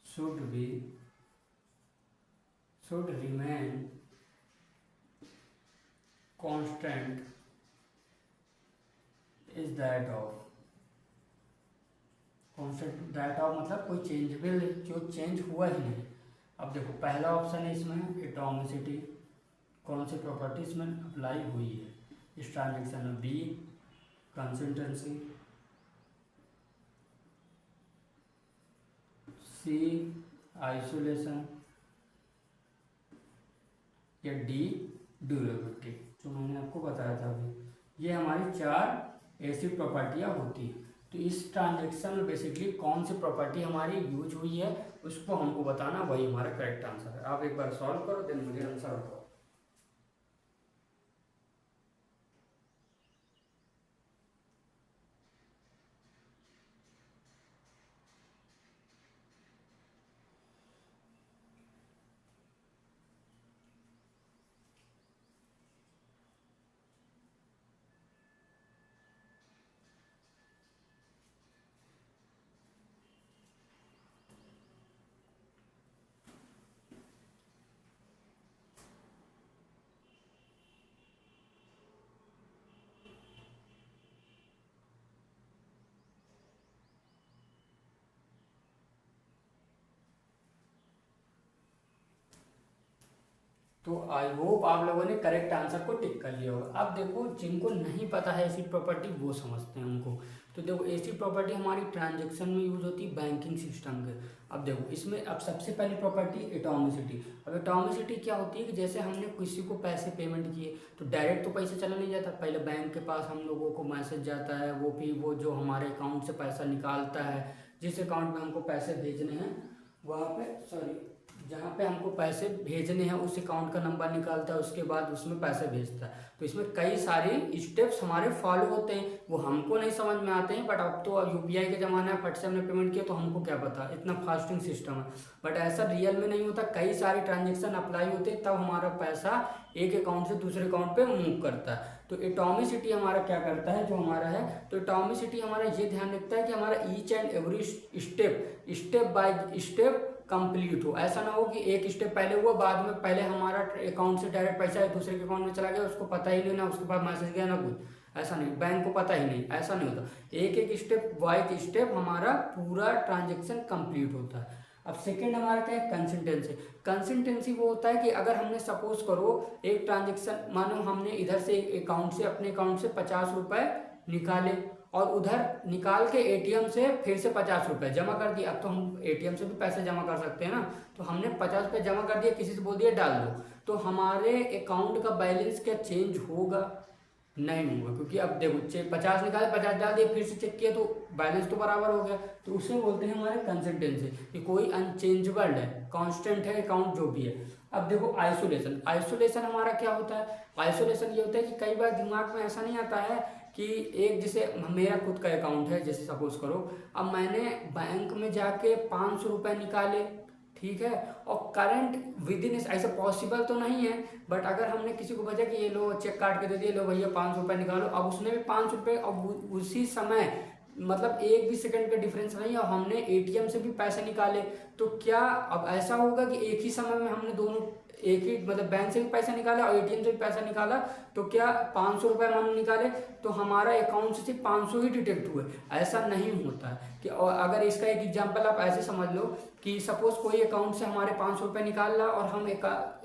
should remain constant is that of, concept that of मतलब कोई चेंजेबल, जो चेंज हुआ ही नहीं। अब देखो पहला ऑप्शन है इसमें एटॉमिसिटी, कौन सी प्रॉपर्टी इसमें अप्लाई हुई है इस ट्रांजेक्शन में, बी कंसिस्टेंसी, सी आइसोलेशन, या डी ड्यूरेबिलिटी, जो मैंने आपको बताया था अभी। ये हमारी 4 एसिड प्रॉपर्टियाँ होती हैं। तो इस ट्रांजेक्शन में बेसिकली कौन सी प्रॉपर्टी हमारी यूज हुई है उसको हमको बताना, वही हमारा करेक्ट आंसर है। आप एक बार सॉल्व करो, देन मुझे आंसर बताओ। तो आई होप आप लोगों ने करेक्ट आंसर को टिक कर लिया होगा। अब देखो, जिनको नहीं पता है एसिड प्रॉपर्टी वो समझते हैं उनको। तो देखो, एसिड प्रॉपर्टी हमारी ट्रांजैक्शन में यूज होती है बैंकिंग सिस्टम के। अब देखो इसमें, अब सबसे पहली प्रॉपर्टी एटॉमिसिटी। अब एटॉमिसिटी क्या होती है कि जैसे हमने किसी को पैसे पेमेंट किए तो डायरेक्ट तो पैसे चला नहीं जाता, पहले बैंक के पास हम लोगों को मैसेज जाता है, वो भी वो जो हमारे अकाउंट से पैसा निकालता है, जिस अकाउंट में हमको पैसे भेजने हैं वहाँ पे, सॉरी, जहाँ पे हमको पैसे भेजने हैं उस अकाउंट का नंबर निकालता है, उसके बाद उसमें पैसे भेजता है। तो इसमें कई सारी स्टेप्स हमारे फॉलो होते हैं, वो हमको नहीं समझ में आते हैं, बट अब तो यूपीआई के ज़माना है, फट से हमने पेमेंट किया तो हमको क्या पता, इतना फास्टिंग सिस्टम है। बट ऐसा रियल में नहीं होता, कई सारे ट्रांजेक्शन अप्लाई होते हैं तब हमारा पैसा एक अकाउंट से दूसरे अकाउंट पे मूव करता है। तो एटॉमिसिटी हमारा क्या करता है, जो हमारा है, तो एटॉमिसिटी हमारा ये ध्यान रखता है कि हमारा each and every step by step complete हो। ऐसा ना हो कि एक स्टेप पहले हुआ, बाद में पहले हमारा अकाउंट से डायरेक्ट पैसा दूसरे के अकाउंट में चला गया, उसको पता ही नहीं, ना उसके पास मैसेज गया ना कुछ, ऐसा नहीं, बैंक को पता ही नहीं, ऐसा नहीं होता। एक एक स्टेप बाय स्टेप हमारा पूरा ट्रांजेक्शन कंप्लीट होता है। अब सेकंड हमारा क्या है, कंसिस्टेंसी। कंसिस्टेंसी वो होता है कि अगर हमने सपोज करो एक ट्रांजेक्शन, मानो हमने इधर से अकाउंट से, अपने अकाउंट से 50 रुपए निकाले और उधर निकाल के एटीएम से फिर से 50 रुपये जमा कर दिए। अब तो हम एटीएम से भी पैसे जमा कर सकते हैं ना, तो हमने 50 रुपये जमा कर दिए, किसी से बोल दिया डाल दो, तो हमारे अकाउंट का बैलेंस क्या चेंज होगा? नहीं होगा, क्योंकि अब देखो 50 निकाले, 50 डाल दिए, फिर से चेक किया तो बैलेंस तो बराबर हो गया। तो उसे बोलते हैं हमारे कंसिस्टेंसी, कि कोई अनचेंजेबल है, कांस्टेंट है अकाउंट जो भी है। अब देखो आइसोलेशन। आइसोलेशन हमारा क्या होता है, आइसोलेशन ये होता है कि कई बार दिमाग में ऐसा नहीं आता है कि एक, जैसे मेरा खुद का अकाउंट है, जैसे सपोज करो अब मैंने बैंक में जाके 500 रुपये निकाले, ठीक है, और करंट विद इन, ऐसा पॉसिबल तो नहीं है, बट अगर हमने किसी को बचा कि ये लो चेक काट के दे दिए, लो भैया 500 रुपये निकालो, अब उसने भी 500 रुपये, अब उसी समय मतलब एक भी सेकंड का डिफरेंस नहीं है, और हमने एटीएम से भी पैसे निकाले, तो क्या अब ऐसा होगा कि एक ही समय में हमने दोनों, एक ही मतलब बैंक से भी पैसा निकाला और एटीएम से भी पैसा निकाला, तो क्या 500 रुपये हम निकाले तो हमारा अकाउंट से सिर्फ 500 ही डिटेक्ट हुए? ऐसा नहीं होता है। कि और अगर इसका एक एग्जांपल आप ऐसे समझ लो कि सपोज कोई अकाउंट से हमारे 500 रुपये निकाल रहा और हम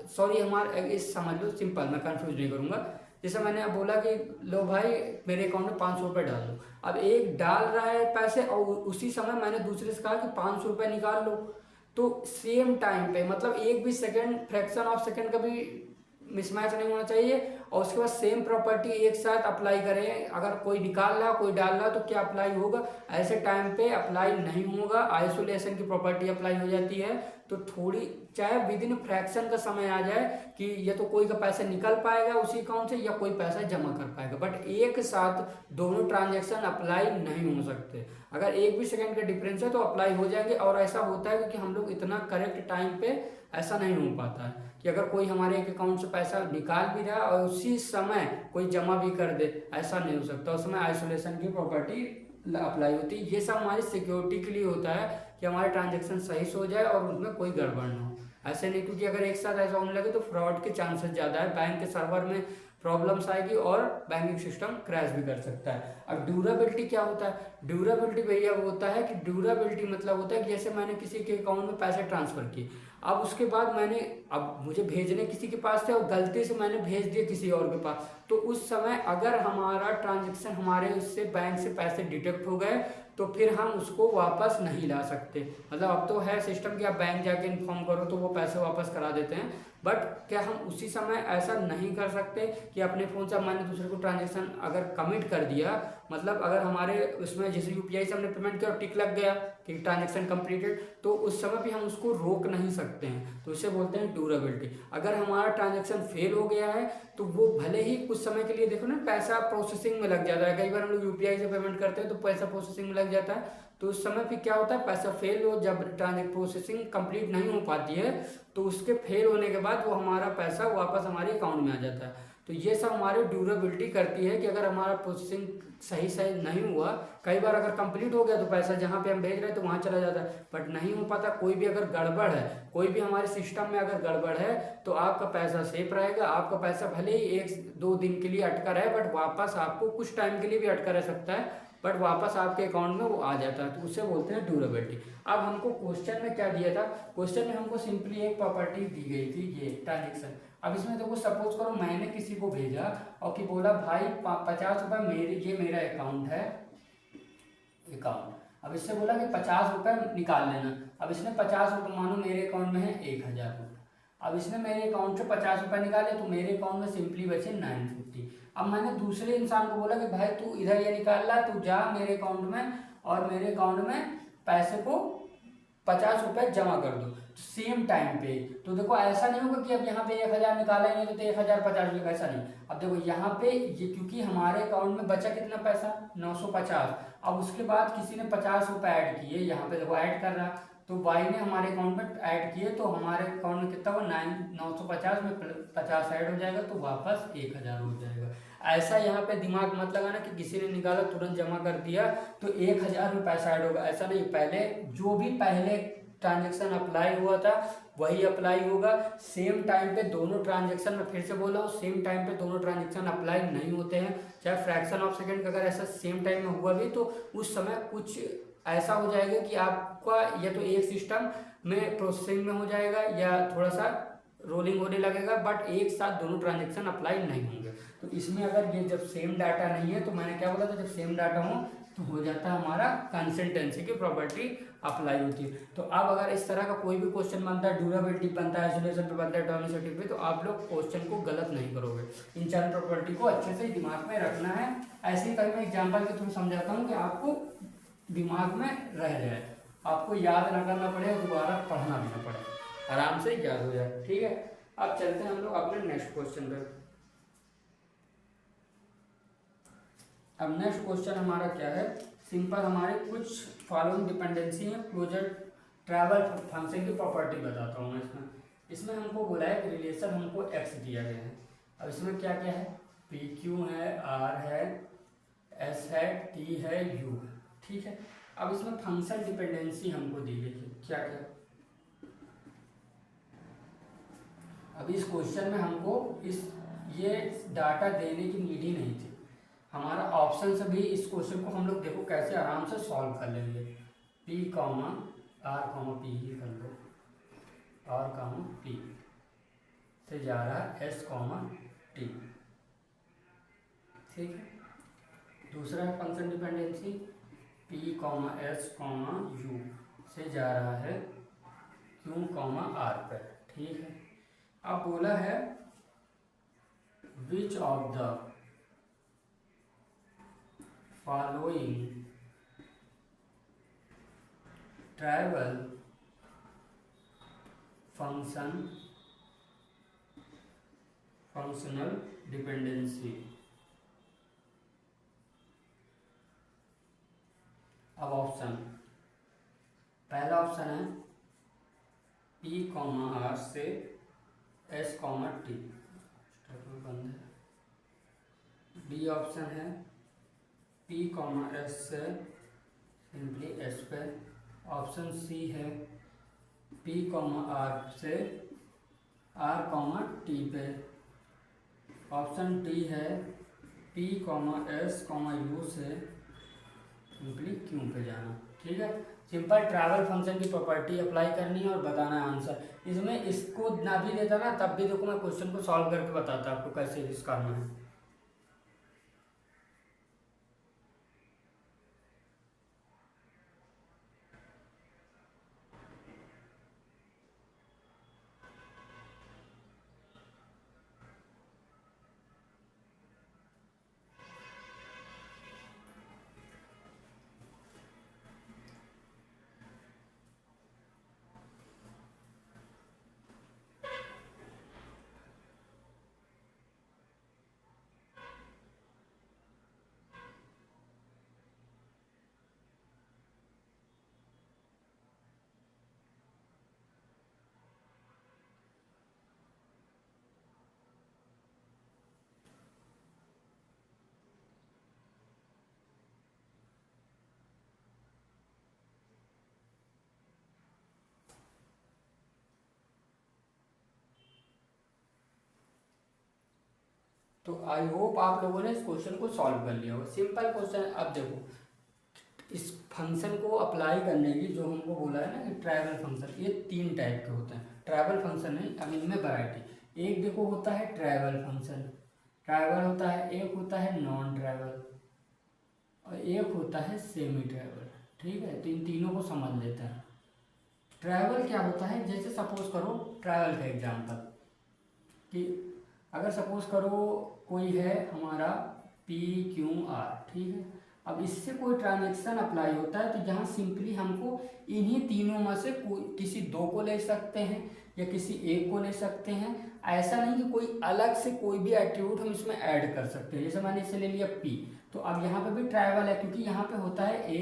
सॉरी हमारे इस, समझ लो सिंपल, मैं कंफ्यूज नहीं करूंगा, जैसे मैंने अब बोला कि लो भाई मेरे अकाउंट में 500 रुपये डाल दो, अब एक डाल रहा है पैसे और उसी समय मैंने दूसरे से कहा कि 500 रुपये निकाल लो, तो सेम टाइम पे, मतलब एक भी सेकंड, फ्रैक्शन ऑफ सेकंड का भी मिसमैच नहीं होना चाहिए, और उसके बाद सेम प्रॉपर्टी एक साथ अप्लाई करें। अगर कोई निकाल रहा कोई डाल रहा तो क्या अप्लाई होगा? ऐसे टाइम पे अप्लाई नहीं होगा, आइसोलेशन की प्रॉपर्टी अप्लाई हो जाती है। तो थोड़ी, चाहे विद इन फ्रैक्शन का समय आ जाए कि या तो कोई का पैसा निकल पाएगा उसी अकाउंट से या कोई पैसा जमा कर पाएगा, बट एक साथ दोनों ट्रांजेक्शन अप्लाई नहीं हो सकते। अगर एक भी सेकंड का डिफरेंस है तो अप्लाई हो जाएंगे, और ऐसा होता है क्योंकि हम लोग इतना करेक्ट टाइम पे ऐसा नहीं हो पाता है कि अगर कोई हमारे एक अकाउंट से पैसा निकाल भी रहा और उसी समय कोई जमा भी कर दे, ऐसा नहीं हो सकता। उस समय आइसोलेशन की प्रॉपर्टी अप्लाई होती है। ये सब हमारी सिक्योरिटी के लिए होता है कि हमारे ट्रांजेक्शन सही से हो जाए और उसमें कोई गड़बड़ ना हो। ऐसे नहीं, क्योंकि अगर एक साथ ऐसा होने लगे तो फ्रॉड के चांसेस ज़्यादा है, बैंक के सर्वर में प्रॉब्लम्स आएगी और बैंकिंग सिस्टम क्रैश भी कर सकता है। अब ड्यूरेबिलिटी क्या होता है? ड्यूरेबिलिटी भैया वो होता है कि ड्यूरेबिलिटी मतलब होता है कि जैसे मैंने किसी के अकाउंट में पैसे ट्रांसफर किए, अब उसके बाद मैंने, अब मुझे भेजने किसी के पास थे और गलती से मैंने भेज दिए किसी और के पास, तो उस समय अगर हमारा ट्रांजेक्शन, हमारे उससे बैंक से पैसे डिटेक्ट हो गए तो फिर हम उसको वापस नहीं ला सकते। मतलब अब तो है सिस्टम कि आप बैंक जाके इन्फॉर्म करो तो वो पैसे वापस करा देते हैं, बट क्या हम उसी समय ऐसा नहीं कर सकते कि अपने फ़ोन से मैंने दूसरे को ट्रांजेक्शन अगर कमिट कर दिया, मतलब अगर हमारे उसमें जैसे यूपीआई से हमने पेमेंट किया और टिक लग गया कि ट्रांजेक्शन कंप्लीटेड, तो उस समय भी हम उसको रोक नहीं सकते हैं, तो इसे बोलते हैं ड्यूरेबिलिटी। अगर हमारा ट्रांजेक्शन फेल हो गया है तो वो भले ही कुछ समय के लिए, देखो ना, पैसा प्रोसेसिंग में लग जाता है, कई बार हम लोग यूपीआई से पेमेंट करते हैं तो पैसा प्रोसेसिंग में लग जाता है, तो उस समय फिर क्या होता है, पैसा फेल हो, जब ट्रांजेक्शन प्रोसेसिंग कंप्लीट नहीं हो पाती है तो उसके फेल होने के बाद वो हमारा पैसा वापस हमारे अकाउंट में आ जाता है। तो ये सब हमारी ड्यूरेबिलिटी करती है कि अगर हमारा प्रोसेसिंग सही नहीं हुआ, कई बार अगर कंप्लीट हो गया तो पैसा जहाँ पे हम भेज रहे हैं तो वहाँ चला जाता है, बट नहीं हो पाता, कोई भी अगर गड़बड़ है, कोई भी हमारे सिस्टम में अगर गड़बड़ है तो आपका पैसा सेफ रहेगा। आपका पैसा भले ही 1-2 दिन के लिए अटका रहे, बट वापस आपको कुछ टाइम के लिए भी अटका रह सकता है, बट वापस आपके अकाउंट में वो आ जाता है, तो उसे बोलते हैं ड्यूरेबिलिटी। अब हमको क्वेश्चन में क्या दिया था, क्वेश्चन में हमको सिंपली एक प्रॉपर्टी दी गई थी, ये ट्रांजेक्शन। अब इसमें देखो सपोज करो मैंने किसी को भेजा और कि बोला भाई 50 रुपये मेरे, ये मेरा अकाउंट है, अकाउंट। अब इससे बोला कि 50 रुपये निकाल लेना। अब इसने 50 रुपये, मानो मेरे अकाउंट में है 1000 रुपये। अब इसने मेरे अकाउंट से 50 रुपये निकाले तो मेरे अकाउंट में सिंपली बचे 950। अब मैंने दूसरे इंसान को बोला कि भाई तू इधर ये निकाल ला, तू जा मेरे अकाउंट में और मेरे अकाउंट में पैसे को 50 रुपये जमा कर दो सेम टाइम पे। तो देखो ऐसा नहीं होगा कि अब यहाँ पे 1000 निकाला ही नहीं तो 1050 रुपये, ऐसा नहीं। अब देखो यहाँ पे ये, क्योंकि हमारे अकाउंट में बचा कितना पैसा 950। अब उसके बाद किसी ने 50 रुपये ऐड किए, यहाँ पे देखो ऐड कर रहा, तो बाई ने हमारे अकाउंट में ऐड किए तो हमारे अकाउंट में कितना हुआ 950 में 50 ऐड हो जाएगा तो वापस 1000 हो जाएगा। ऐसा यहाँ पे दिमाग मत लगाना कि किसी ने निकाला तुरंत जमा कर दिया तो 1000 में पैसा ऐड होगा, ऐसा नहीं। पहले जो भी पहले ट्रांजेक्शन अप्लाई हुआ था वही अप्लाई होगा सेम टाइम पे। दोनों ट्रांजेक्शन में फिर से बोला हूँ सेम टाइम पे दोनों ट्रांजेक्शन अप्लाई नहीं होते हैं, चाहे फ्रैक्शन ऑफ सेकंड का अगर ऐसा सेम टाइम में हुआ भी तो उस समय कुछ ऐसा हो जाएगा कि आपका या तो एक सिस्टम में प्रोसेसिंग में हो जाएगा या थोड़ा सा रोलिंग होने लगेगा, बट एक साथ दोनों ट्रांजेक्शन अप्लाई नहीं होंगे। तो इसमें अगर ये जब सेम डाटा नहीं है तो मैंने क्या बोला था, जब सेम डाटा हो तो हो जाता है हमारा कंसिस्टेंसी की प्रॉपर्टी अप्लाई होती है। तो अब अगर इस तरह का कोई भी क्वेश्चन बनता है, ड्यूरेबिलिटी बनता है, आइसोलेशन पे बनता है, डोमिसिटी पे, तो आप लोग क्वेश्चन को गलत नहीं करोगे। इन चार प्रॉपर्टी को अच्छे से दिमाग में रखना है। ऐसे ही कभी मैं एग्जाम्पल के थ्रू समझाता हूँ कि आपको दिमाग में रह जाए, आपको याद ना करना पड़े और दोबारा पढ़ना भी ना पड़े, आराम से याद हो जाए। ठीक है, अब चलते हैं हम लोग अपने नेक्स्ट क्वेश्चन पे। अब नेक्स्ट क्वेश्चन हमारा क्या है, सिंपल हमारे कुछ फॉलोइंग डिपेंडेंसी है क्लोजर ट्रैवल फंक्शन की प्रॉपर्टी बताता हूँ मैं। इसमें हमको बोला है कि रिलेशन हमको एक्स दिया गया है। अब इसमें क्या क्या है, पी क्यू है, आर है, एस है, टी है, यू है। ठीक है, अब इसमें फंक्शन डिपेंडेंसी हमको दी गई है क्या क्या। अब इस क्वेश्चन में हमको ये डाटा देने की नीड ही नहीं थी, हमारा ऑप्शन से भी इस क्वेश्चन को हम लोग देखो कैसे आराम से सॉल्व कर लेंगे। P comma R comma P ही कर लो, आर कॉमा पी से जा रहा है एस कॉमा टी। ठीक है, दूसरा है function dependency P comma s comma u से जा रहा है क्यू कॉमा आर पर। ठीक है, अब बोला है which of the following trivial functional dependency. अब ऑप्शन, पहला ऑप्शन है पी कॉमा आर से एस कॉमा टी, बंद है। बी ऑप्शन है पी कॉमा एस से सिंपली एस पे। ऑप्शन सी है पी कॉमा आर से आर कॉमा टी पे। ऑप्शन डी है p comma s comma u से सिंपली क्यू पे जाना। ठीक है, सिंपल ट्रैवल फंक्शन की प्रॉपर्टी अप्लाई करनी है और बताना है आंसर। इसमें इसको ना भी देता ना तब भी देखो मैं क्वेश्चन को सॉल्व करके बताता आपको कैसे इस करना है। तो आई होप आप लोगों ने इस क्वेश्चन को सॉल्व कर लिया होगा, सिंपल क्वेश्चन। अब देखो इस फंक्शन को अप्लाई करने की जो हमको बोला है ना कि ट्राइवल फंक्शन, ये 3 टाइप के होते हैं। ट्राइवल फंक्शन है, अब इनमें वैरायटी, एक देखो होता है ट्रैवल फंक्शन, ट्रैवल होता है, एक होता है नॉन ट्रैवल और एक होता है सेमी ट्रैवल। ठीक है, तो इन तीनों को समझ लेते हैं। ट्रैवल क्या होता है, जैसे सपोज करो ट्रैवल का एग्जांपल कि अगर सपोज करो कोई है हमारा PQR, ठीक है। अब इससे कोई ट्रांजेक्शन अप्लाई होता है तो जहाँ सिंपली हमको इन्हीं तीनों में से कोई किसी दो को ले सकते हैं या किसी एक को ले सकते हैं। ऐसा नहीं कि कोई अलग से कोई भी एट्रीब्यूट हम इसमें ऐड कर सकते हैं। जैसे मैंने इसे ले लिया P, तो अब यहाँ पे भी ट्राइवल है क्योंकि यहाँ पे होता है A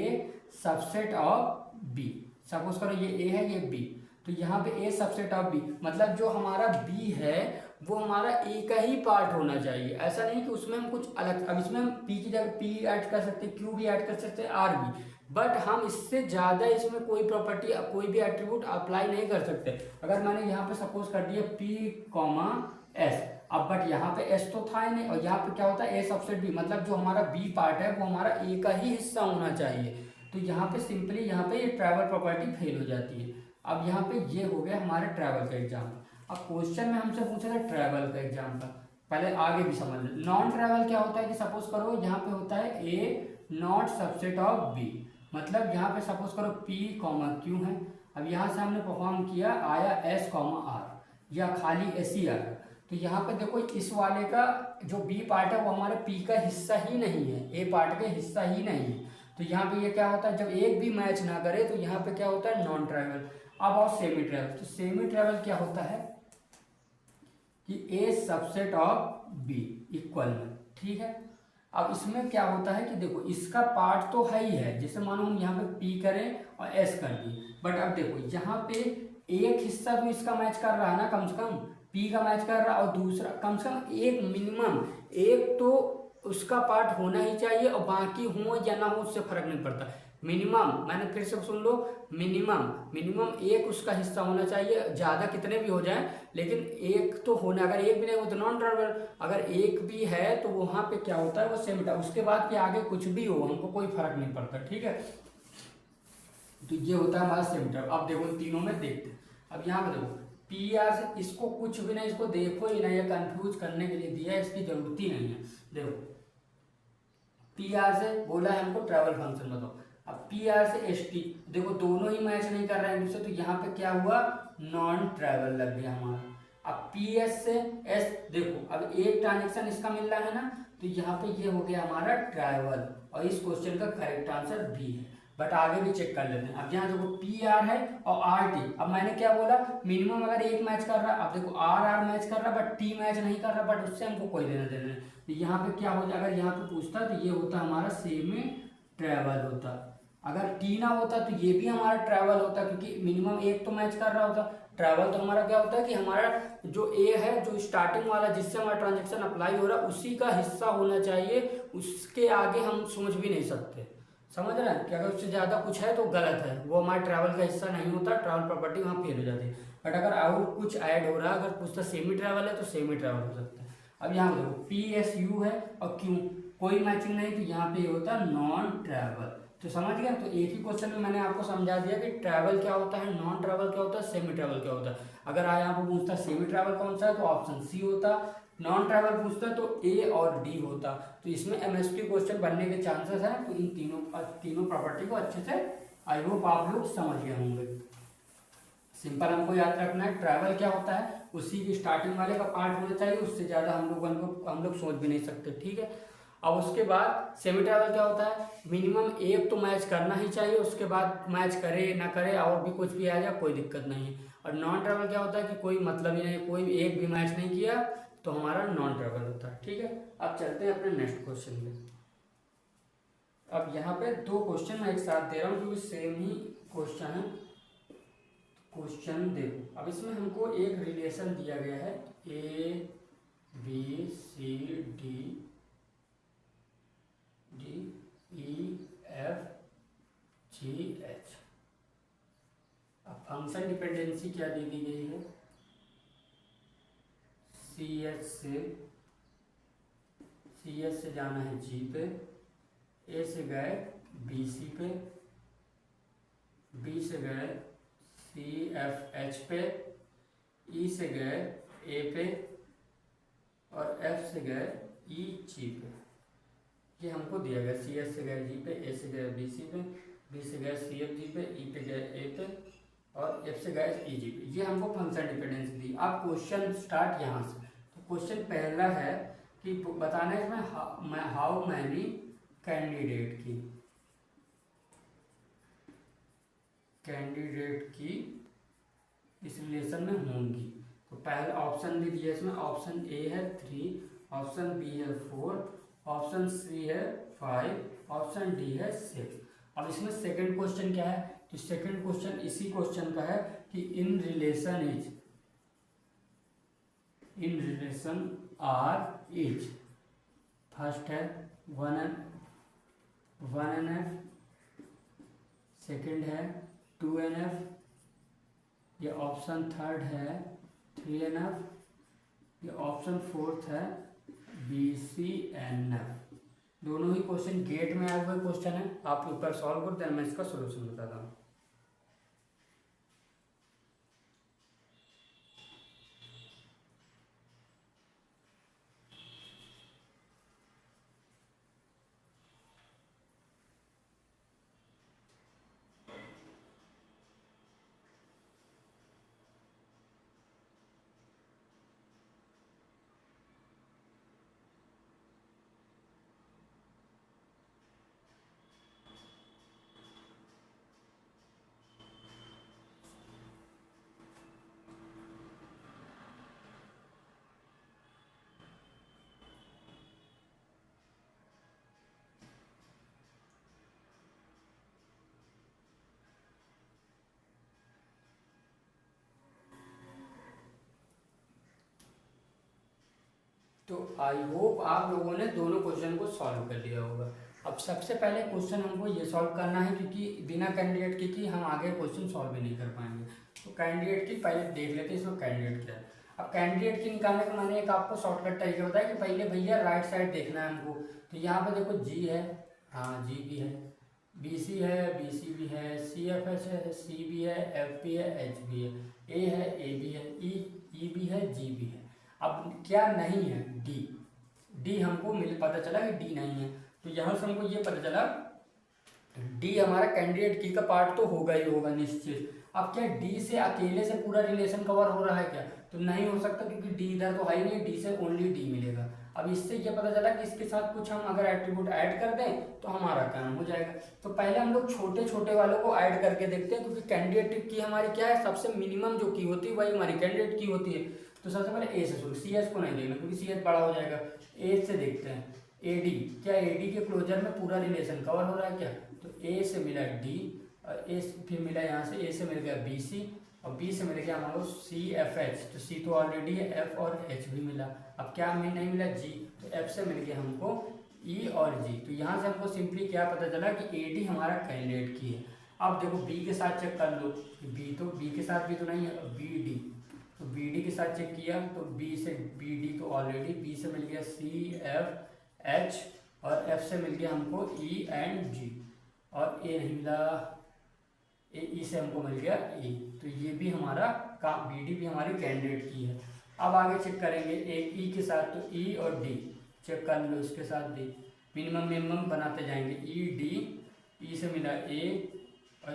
subset of B। Suppose करो ये A है, ये B, तो यहाँ पे A सबसेट ऑफ B, मतलब जो हमारा B है वो हमारा A का ही पार्ट होना चाहिए। ऐसा नहीं कि उसमें हम कुछ अलग, अब इसमें हम P की जगह P ऐड कर सकते हैं, Q भी ऐड कर सकते हैं, R भी, बट हम इससे ज़्यादा इसमें कोई प्रॉपर्टी कोई भी एट्रीब्यूट अप्लाई नहीं कर सकते। अगर मैंने यहाँ पे सपोज कर दिया P, S, अब बट यहाँ पे S तो था ही नहीं, और यहाँ पे क्या होता है A सबसेट B, मतलब जो हमारा B पार्ट है वो हमारा A का ही हिस्सा होना चाहिए। तो यहाँ पे सिंपली यहाँ पे ये ट्रैवल प्रॉपर्टी फेल हो जाती है। अब यहाँ पे ये हो गया हमारे ट्रैवल का एग्जाम्पल। अब क्वेश्चन में हमसे पूछा था ट्रैवल का एग्जाम्पल, पहले आगे भी समझ लें। नॉन ट्रैवल क्या होता है कि सपोज करो यहाँ पे होता है A not subset of B, मतलब यहाँ पे सपोज करो P, Q है। अब यहाँ से हमने परफॉर्म किया, आया S, R या खाली S ही आया, तो यहाँ पे देखो इस वाले का जो B पार्ट है वो हमारे P का हिस्सा ही नहीं है, A पार्ट का हिस्सा ही नहीं है। तो यहाँ पे ये क्या होता है, जब एक भी मैच ना करे तो यहाँ पे क्या होता है, नॉन ट्रैवल। अब और सेमी ट्रैवल, तो सेमी ट्रैवल क्या होता है कि A subset of B equal में, ठीक है। अब इसमें क्या होता है कि देखो इसका पार्ट तो है ही है, जैसे मानो हम यहाँ पे P करें और S कर दिए, बट अब देखो यहाँ पे एक हिस्सा तो इसका मैच कर रहा है ना, कम से कम P का मैच कर रहा है, और दूसरा कम से कम एक मिनिमम एक तो उसका पार्ट होना ही चाहिए, और बाकी हो या ना हो उससे फर्क नहीं पड़ता। मिनिमम, मैंने फिर से सुन लो, मिनिमम एक उसका हिस्सा होना चाहिए, ज़्यादा कितने भी हो जाए लेकिन एक तो होना। अगर एक भी नहीं हो तो नॉन ट्रैवल, अगर एक भी है तो वहाँ पे क्या होता है वो सेमी ट्रैवल। उसके बाद के आगे कुछ भी हो हमको कोई फर्क नहीं पड़ता, ठीक है। तो ये होता है हमारा सेमी ट्रैवल। अब देखो तीनों में देखते हैं। अब यहाँ पे देखो PR से इसको कुछ भी नहीं, इसको देखो ही नहीं, कंफ्यूज करने के लिए दिया है, इसकी जरूरत ही नहीं है। देखो PR से बोला है हमको ट्रैवल फंक्शन बताओ, अब PR से ST, देखो दोनों ही मैच नहीं कर रहे हैं दूसरे, तो यहाँ पे क्या हुआ, नॉन ट्रैवल लग गया हमारा। अब PS से S, देखो अब एक ट्रांजेक्शन इसका मिल रहा है ना, तो यहाँ पे ये हो गया हमारा ट्रैवल, और इस क्वेश्चन का करेक्ट आंसर B है। बट आगे भी चेक कर लेते हैं। अब यहाँ देखो PR है और RT, अब मैंने क्या बोला, मिनिमम अगर एक मैच कर रहा है, अब देखो R मैच कर रहा है बट T मैच नहीं कर रहा, बट उससे हमको कोई लेना देना नहीं। तो यहाँ पे क्या होता, अगर यहाँ पे पूछता तो ये होता हमारा सेमी ट्रैवल होता। अगर T ना होता तो ये भी हमारा ट्रैवल होता, क्योंकि मिनिमम एक तो मैच कर रहा होता। ट्रैवल तो हमारा क्या होता है कि हमारा जो A है, जो स्टार्टिंग वाला जिससे हमारा ट्रांजेक्शन अप्लाई हो रहा है उसी का हिस्सा होना चाहिए, उसके आगे हम सोच भी नहीं सकते। समझ रहे हैं कि अगर उससे ज़्यादा कुछ है तो गलत है, वो हमारे ट्रैवल का हिस्सा नहीं होता, ट्रैवल प्रॉपर्टी वहाँ फेल हो जाती है। बट अगर और कुछ ऐड हो रहा है, अगर पूछता सेमी ट्रैवल है तो सेमी ट्रैवल हो सकता है। अब यहाँ देखो PSU है और Q कोई मैचिंग नहीं, तो यहाँ पे ये होता है नॉन ट्रैवल। तो समझ गए, तो एक ही क्वेश्चन में मैंने आपको समझा दिया कि ट्रैवल क्या होता है, नॉन ट्रैवल क्या होता है, सेमी ट्रैवल क्या होता है। अगर यहाँ पर पूछता सेमी ट्रैवल कौन सा है तो ऑप्शन C होता, नॉन ट्रैवल पूछता तो A और D होता। तो इसमें MSQ क्वेश्चन बनने के चांसेस हैं। तो इन तीनों प्रॉपर्टी को अच्छे से आई होप आप लोग समझ गए होंगे। सिंपल हमको याद रखना है, ट्रैवल क्या होता है, उसी की स्टार्टिंग वाले का पार्ट होना चाहिए, उससे ज़्यादा हम लोग सोच भी नहीं सकते, ठीक है। अब उसके बाद सेमी ट्रैवल क्या होता है, मिनिमम एक तो मैच करना ही चाहिए, उसके बाद मैच करे ना करे और भी कुछ भी आ जाए कोई दिक्कत नहीं है। और नॉन ट्रैवल क्या होता है कि कोई मतलब ही नहीं, कोई एक भी मैच नहीं किया तो हमारा नॉन ट्रैवल होता है, ठीक है। अब चलते हैं अपने नेक्स्ट क्वेश्चन में। अब यहाँ पे दो क्वेश्चन मैं एक साथ दे रहा हूँ क्योंकि सेम ही क्वेश्चन है। क्वेश्चन देखो, अब इसमें हमको एक रिलेशन दिया गया है ABCD DEFGH। अब फंक्शन डिपेंडेंसी क्या दे दी गई है, CH से जाना है G पे, A से गए BC पे, B से गए CFH पे, E से गए ए पे और एफ से गए ई जी पे, ये हमको दिया गया। सी एस से गए जी पे, ए से गए बी सी पे, बी से गए सी एफ जी पे, ई पे गए ए पे और एफ से गए ई जी पे। ये हमको फंक्शन डिपेंडेंस दी। अब क्वेश्चन स्टार्ट यहाँ से। तो क्वेश्चन पहला है कि बताना है इसमें हाउ मैनी कैंडिडेट की इस रिलेशन में होंगी। तो पहला ऑप्शन भी दिया इसमें। ऑप्शन ए है 3, ऑप्शन बी है 4, ऑप्शन सी है 5, ऑप्शन डी है 6। अब इसमें सेकंड क्वेश्चन क्या है? तो सेकंड क्वेश्चन इसी क्वेश्चन का है कि in relation r is, first है 1NF, सेकंड है 2NF, ये ऑप्शन थर्ड है 3NF, ये ऑप्शन फोर्थ है BCNF। दोनों ही क्वेश्चन गेट में आए हुए क्वेश्चन है। आप ऊपर सॉल्व करते हैं, मैं इसका सोल्यूशन बताता हूँ। तो आई होप आप लोगों ने दोनों क्वेश्चन को सॉल्व कर लिया होगा। अब सबसे पहले क्वेश्चन हमको ये सॉल्व करना है, क्योंकि बिना कैंडिडेट की हम आगे क्वेश्चन सॉल्व भी नहीं कर पाएंगे। तो कैंडिडेट की पहले देख लेते हैं इसमें कैंडिडेट क्या है। अब कैंडिडेट की निकालने का मैंने एक आपको शॉर्टकट तरीका बताया कि पहले भैया राइट साइड देखना है हमको। तो यहाँ पे देखो जी है, हाँ जी भी है, बी सी है, बी सी भी है, सी एफ एच है, सी भी है, एफ भी है, एच भी है, ए है, ए भी है, ई भी है, जी भी है। अब क्या नहीं है? डी हमको पता चला कि डी नहीं है। तो यहाँ से हमको ये पता चला डी हमारा कैंडिडेट की का पार्ट तो होगा ही होगा निश्चित। अब क्या डी से अकेले से पूरा रिलेशन कवर हो रहा है क्या? तो नहीं हो सकता, क्योंकि डी इधर तो है ही नहीं, डी से ओनली डी मिलेगा। अब इससे ये पता चला कि इसके साथ कुछ हम अगर एट्रीब्यूट ऐड कर दें तो हमारा काम हो जाएगा। तो पहले हम लोग छोटे छोटे वालों को ऐड करके देखते हैं, क्योंकि कैंडिडेट की हमारी क्या है, सबसे मिनिमम जो की होती है वही हमारी कैंडिडेट की होती है। तो सबसे पहले ए से शुरू, सी एस को नहीं देखना क्योंकि सी एस बड़ा हो जाएगा। ए से देखते हैं ए डी, क्या ए डी के क्लोजर में पूरा रिलेशन कवर हो रहा है क्या? तो ए से मिला डी और ए फिर मिला यहाँ से ए से मिल गया बी सी और बी से मिल गया हमारे सी एफ एच। तो सी तो ऑलरेडी है, एफ और एच भी मिला। अब क्या हमें नहीं मिला? जी। तो एफ से मिल गया हमको ई और जी। तो यहाँ से हमको सिंपली क्या पता चला कि ए डी हमारा कैंडिडेट की है। अब देखो बी के साथ चेक कर लो, बी तो बी के साथ भी तो नहीं है, बी डी। तो बी डी के साथ चेक किया तो बी से बी डी तो ऑलरेडी, बी से मिल गया सी एफ एच और एफ से मिल गया हमको ई एंड जी और ए नहीं मिला, ई से हमको मिल गया ई। तो ये भी हमारा काम, बी डी भी हमारी कैंडिडेट की है। अब आगे चेक करेंगे एक ई के साथ, तो ई और डी चेक कर लो, इसके साथ भी मिनिमम मिनिमम बनाते जाएंगे। ई डी, ई से मिला ए और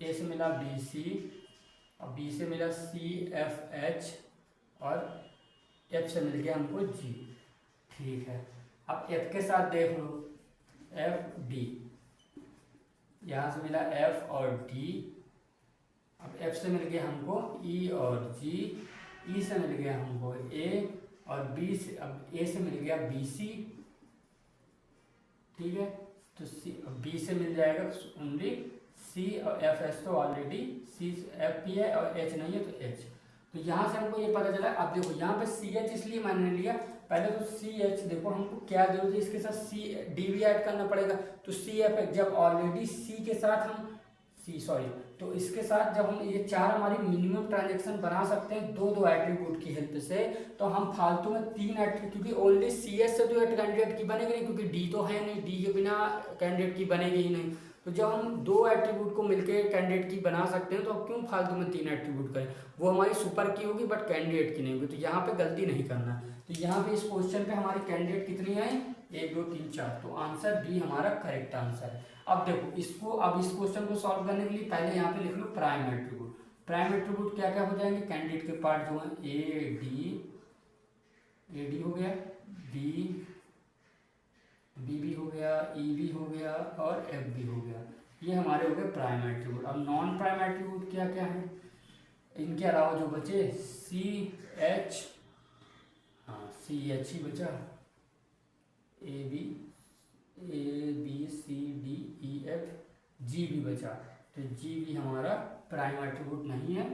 ए से मिला बी सी और बी से मिला सी एफ एच और एफ से मिल गया हमको जी। ठीक है, अब एफ के साथ देख लो, एफ डी, यहाँ से मिला एफ और डी। अब एफ से मिल गया हमको ई और जी, ई से मिल गया हमको ए और बी से, अब ए से मिल गया बी सी। ठीक है, तो सी बी से मिल जाएगा ओनली सी और एफ एच तो ऑलरेडी सी एफ पी है और एच नहीं है तो एच। तो यहाँ से हमको ये पता चला। अब देखो यहाँ पे सी एच इसलिए मैंने लिया, पहले तो सी एच देखो हमको क्या जरूरत है, इसके साथ सी डी भी ऐड करना पड़ेगा। तो सी एफ एच जब ऑलरेडी सी के साथ हम तो इसके साथ जब हम ये चार हमारी मिनिमम ट्रांजेक्शन बना सकते हैं दो एट्रीब्यूट की हेल्प से, तो हम फालतू में तीन एट्रीब्यूट, क्योंकि ओनली सी एच से तो कैंडिडेट की बनेगी नहीं, क्योंकि डी तो है नहीं, डी के बिना कैंडिडेट की बनेगी ही नहीं। तो जब हम 2 एट्रीब्यूट को मिलके कैंडिडेट की बना सकते हैं तो अब क्यों फालतू में 3 एट्रीब्यूट करें। वो हमारी सुपर की होगी बट कैंडिडेट की नहीं होगी। तो यहाँ पे गलती नहीं करना। तो यहाँ पे इस क्वेश्चन पे हमारी कैंडिडेट कितनी आई, 1 2 3 4। तो आंसर बी हमारा करेक्ट आंसर है। अब देखो इसको, अब इस क्वेश्चन को सॉल्व करने के लिए पहले यहाँ पे लिख लो प्राइम एट्रीब्यूट। प्राइम एट्रीब्यूट क्या क्या हो जाएंगे, कैंडिडेट के पार्ट जो है ए डी हो गया, बी भी हो गया, ई भी हो गया और एफ भी हो गया। ये हमारे हो गए प्राइम एट्रीब्यूट। अब नॉन प्राइम एट्रीब्यूट क्या क्या है, इनके अलावा जो बचे सी एच, हाँ सी एच ही बचा, A B C D E F, G भी बचा। तो जी भी हमारा प्राइम एट्रीब्यूट नहीं है,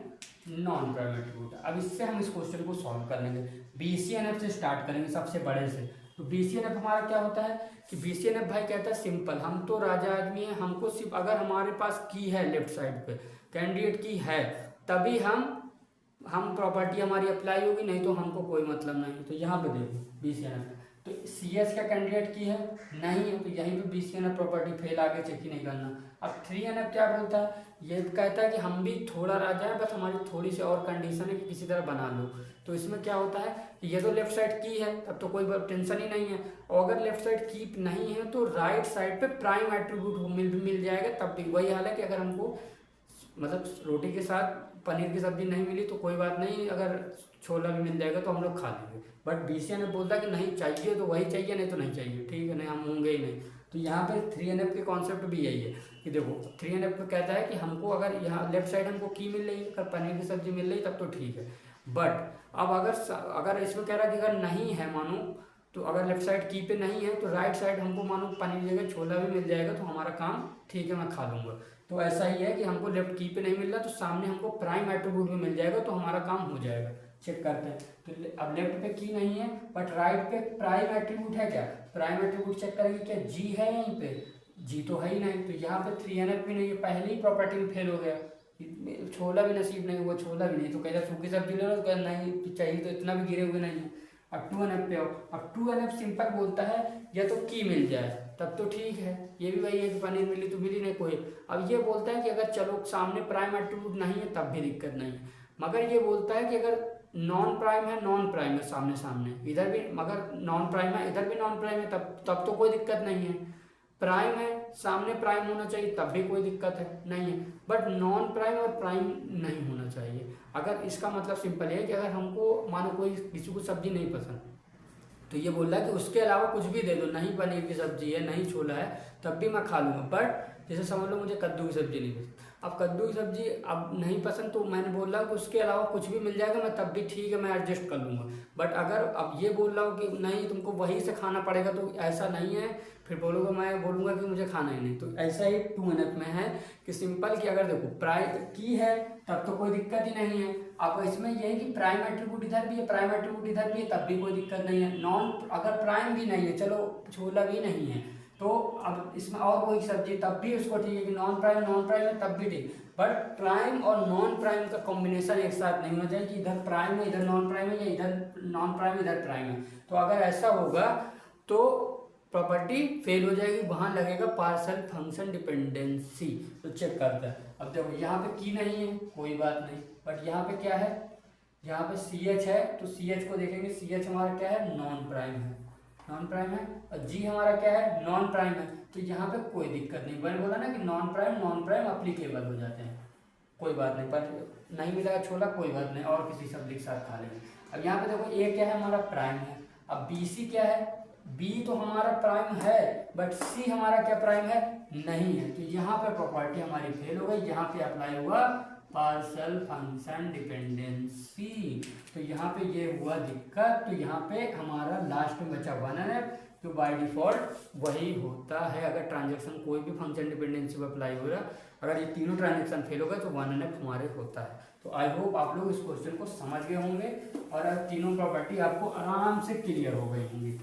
नॉन प्राइम एट्रीब्यूट। अब इससे हम इस क्वेश्चन को सॉल्व कर लेंगे। BCNF से स्टार्ट करेंगे सबसे बड़े से। तो BCNF हमारा क्या होता है कि BCNF भाई कहता है सिंपल, हम तो राजा आदमी हैं, हमको सिर्फ अगर हमारे पास की है लेफ्ट साइड पे, कैंडिडेट की है, तभी हम प्रॉपर्टी हमारी अप्लाई होगी, नहीं तो हमको कोई मतलब नहीं। तो यहाँ पे देखो BCNF, तो CS का कैंडिडेट की है नहीं है, तो यहीं पे BCNF प्रॉपर्टी फेल, आगे चेक ही नहीं करना। अब 3NF क्या बोलता है, ये कहता है कि हम भी थोड़ा राजा है, बस हमारी थोड़ी सी और कंडीशन है कि किसी तरह बना लो। तो इसमें क्या होता है कि ये तो लेफ्ट साइड की है, तब तो कोई टेंशन ही नहीं है। और अगर लेफ्ट साइड की नहीं है तो राइट साइड पे प्राइम एट्रीब्यूट मिल जाएगा। तब भी वही हाल है कि अगर हमको मतलब रोटी के साथ पनीर की सब्जी नहीं मिली तो कोई बात नहीं, अगर छोला भी मिल जाएगा तो हम लोग खा लेंगे। बट BCNF बोलता है कि नहीं चाहिए तो वही चाहिए, नहीं तो नहीं चाहिए, ठीक है, नहीं हम होंगे ही नहीं। तो यहाँ पे 3NF के कॉन्सेप्ट भी यही है कि देखो 3NF पे कहता है कि हमको अगर यहाँ लेफ्ट साइड हमको की मिल रही है, अगर पनीर की सब्जी मिल रही तब तो ठीक है। बट अब अगर इसमें कह रहा है कि अगर नहीं है मानो, तो अगर लेफ्ट साइड की पे नहीं है तो राइट साइड हमको मानो पनीर जगह छोला भी मिल जाएगा तो हमारा काम ठीक है, मैं खा लूँगा। तो ऐसा ही है कि हमको लेफ्ट की पे नहीं मिल रहा तो सामने हमको प्राइम एट्रीब्यूट में मिल जाएगा तो हमारा काम हो जाएगा। चेक करते हैं। तो अब लेफ्ट पे की नहीं है बट राइट पे प्राइम एट्रीब्यूट है क्या, प्राइम एट्रीब्यूट चेक करेंगे क्या जी है यहीं पे, जी तो है ही नहीं। तो यहाँ पे 3NF भी नहीं है, पहले ही प्रॉपर्टी में फेल हो गया। छोला भी नसीब नहीं हुआ, छोला भी नहीं, तो कहता सूखी सब्जी ले लो, तो कहता नहीं चाहिए, तो इतना भी गिरे हुए नहीं है। अब 2NF पे आओ। अब 2NF सिंपल बोलता है या तो की मिल जाए तब तो ठीक है, ये भी वही है कि पनीर मिली तो मिली नहीं कोई। अब ये बोलता है कि अगर चलो सामने प्राइम एट्रीब्यूट नहीं है तब भी दिक्कत नहीं है, मगर ये बोलता है कि अगर नॉन प्राइम है, नॉन प्राइम है सामने सामने, इधर भी मगर नॉन प्राइम है, इधर भी नॉन प्राइम है, तब तो कोई दिक्कत नहीं है। प्राइम है, सामने प्राइम होना चाहिए तब भी कोई दिक्कत है नहीं है, बट नॉन प्राइम और प्राइम नहीं होना चाहिए। अगर इसका मतलब सिंपल है कि अगर हमको मानो कोई किसी को सब्जी नहीं पसंद, तो ये बोल रहा है कि उसके अलावा कुछ भी दे दो, नहीं पनीर की सब्जी है, नहीं छोला है, तब भी मैं खा लूँगा। बट जैसे समझ लो मुझे कद्दू की सब्जी नहीं पसंद, अब कद्दू की सब्जी अब नहीं पसंद, तो मैंने बोल रहा हूँ कि उसके अलावा कुछ भी मिल जाएगा मैं तब भी ठीक है, मैं एडजस्ट कर लूँगा। बट अगर अब ये बोल रहा हूँ कि नहीं तुमको वहीं से खाना पड़ेगा, तो ऐसा नहीं है, फिर बोलोगे मैं बोलूँगा कि मुझे खाना ही नहीं। तो ऐसा ही 2NF में है कि सिंपल कि अगर देखो प्राइम की है तब तो कोई दिक्कत ही नहीं है। अब इसमें यह है कि प्राइम एट्रीब्यूट इधर भी है, प्राइम एट्रीब्यूट इधर भी है, तब भी कोई दिक्कत नहीं है। नॉन अगर प्राइम भी नहीं है, चलो छोला भी नहीं है, तो अब इसमें और कोई सब्जी तब भी उसको ठीक है कि नॉन प्राइम है तब भी ठीक। बट प्राइम और नॉन प्राइम का कॉम्बिनेशन एक साथ नहीं होना चाहिए कि इधर प्राइम है इधर नॉन प्राइम है, या इधर नॉन प्राइम इधर प्राइम है। तो अगर ऐसा होगा तो प्रॉपर्टी फेल हो जाएगी, वहां लगेगा पार्शियल फंक्शन डिपेंडेंसी। तो चेक करते हैं। अब देखो यहाँ पे की नहीं है कोई बात नहीं, बट यहाँ पे क्या है, यहाँ पे CH है, तो CH को देखेंगे, CH हमारा क्या है, नॉन प्राइम है, नॉन प्राइम है, और G हमारा क्या है, नॉन प्राइम है। तो यहाँ पे कोई दिक्कत नहीं, मैंने बोला ना कि नॉन प्राइम अप्लीकेबल हो जाते हैं, कोई बात नहीं। पर नहीं मिला छोला कोई बात नहीं, और किसी सब्जी के साथ खा लेंगे। अब यहाँ पे देखो A क्या है, हमारा प्राइम है। अब BC क्या है, B तो हमारा प्राइम है, बट C हमारा क्या प्राइम है, नहीं है। तो यहाँ पे प्रॉपर्टी हमारी फेल हो गई, यहाँ पे अप्लाई हुआ पार्शियल फंक्शन डिपेंडेंसी। तो यहाँ पे ये हुआ दिक्कत। तो यहाँ पे हमारा लास्ट में बचा 1NF, जो बाय डिफॉल्ट वही होता है अगर ट्रांजेक्शन कोई भी फंक्शन डिपेंडेंसी पर अप्लाई हो रहा। अगर ये तीनों ट्रांजेक्शन फेल हो गए तो 1NF हमारे होता है। तो आई होप आप लोग इस क्वेश्चन को समझ गए होंगे और अब तीनों प्रॉपर्टी आपको आराम से क्लियर हो गई होंगी।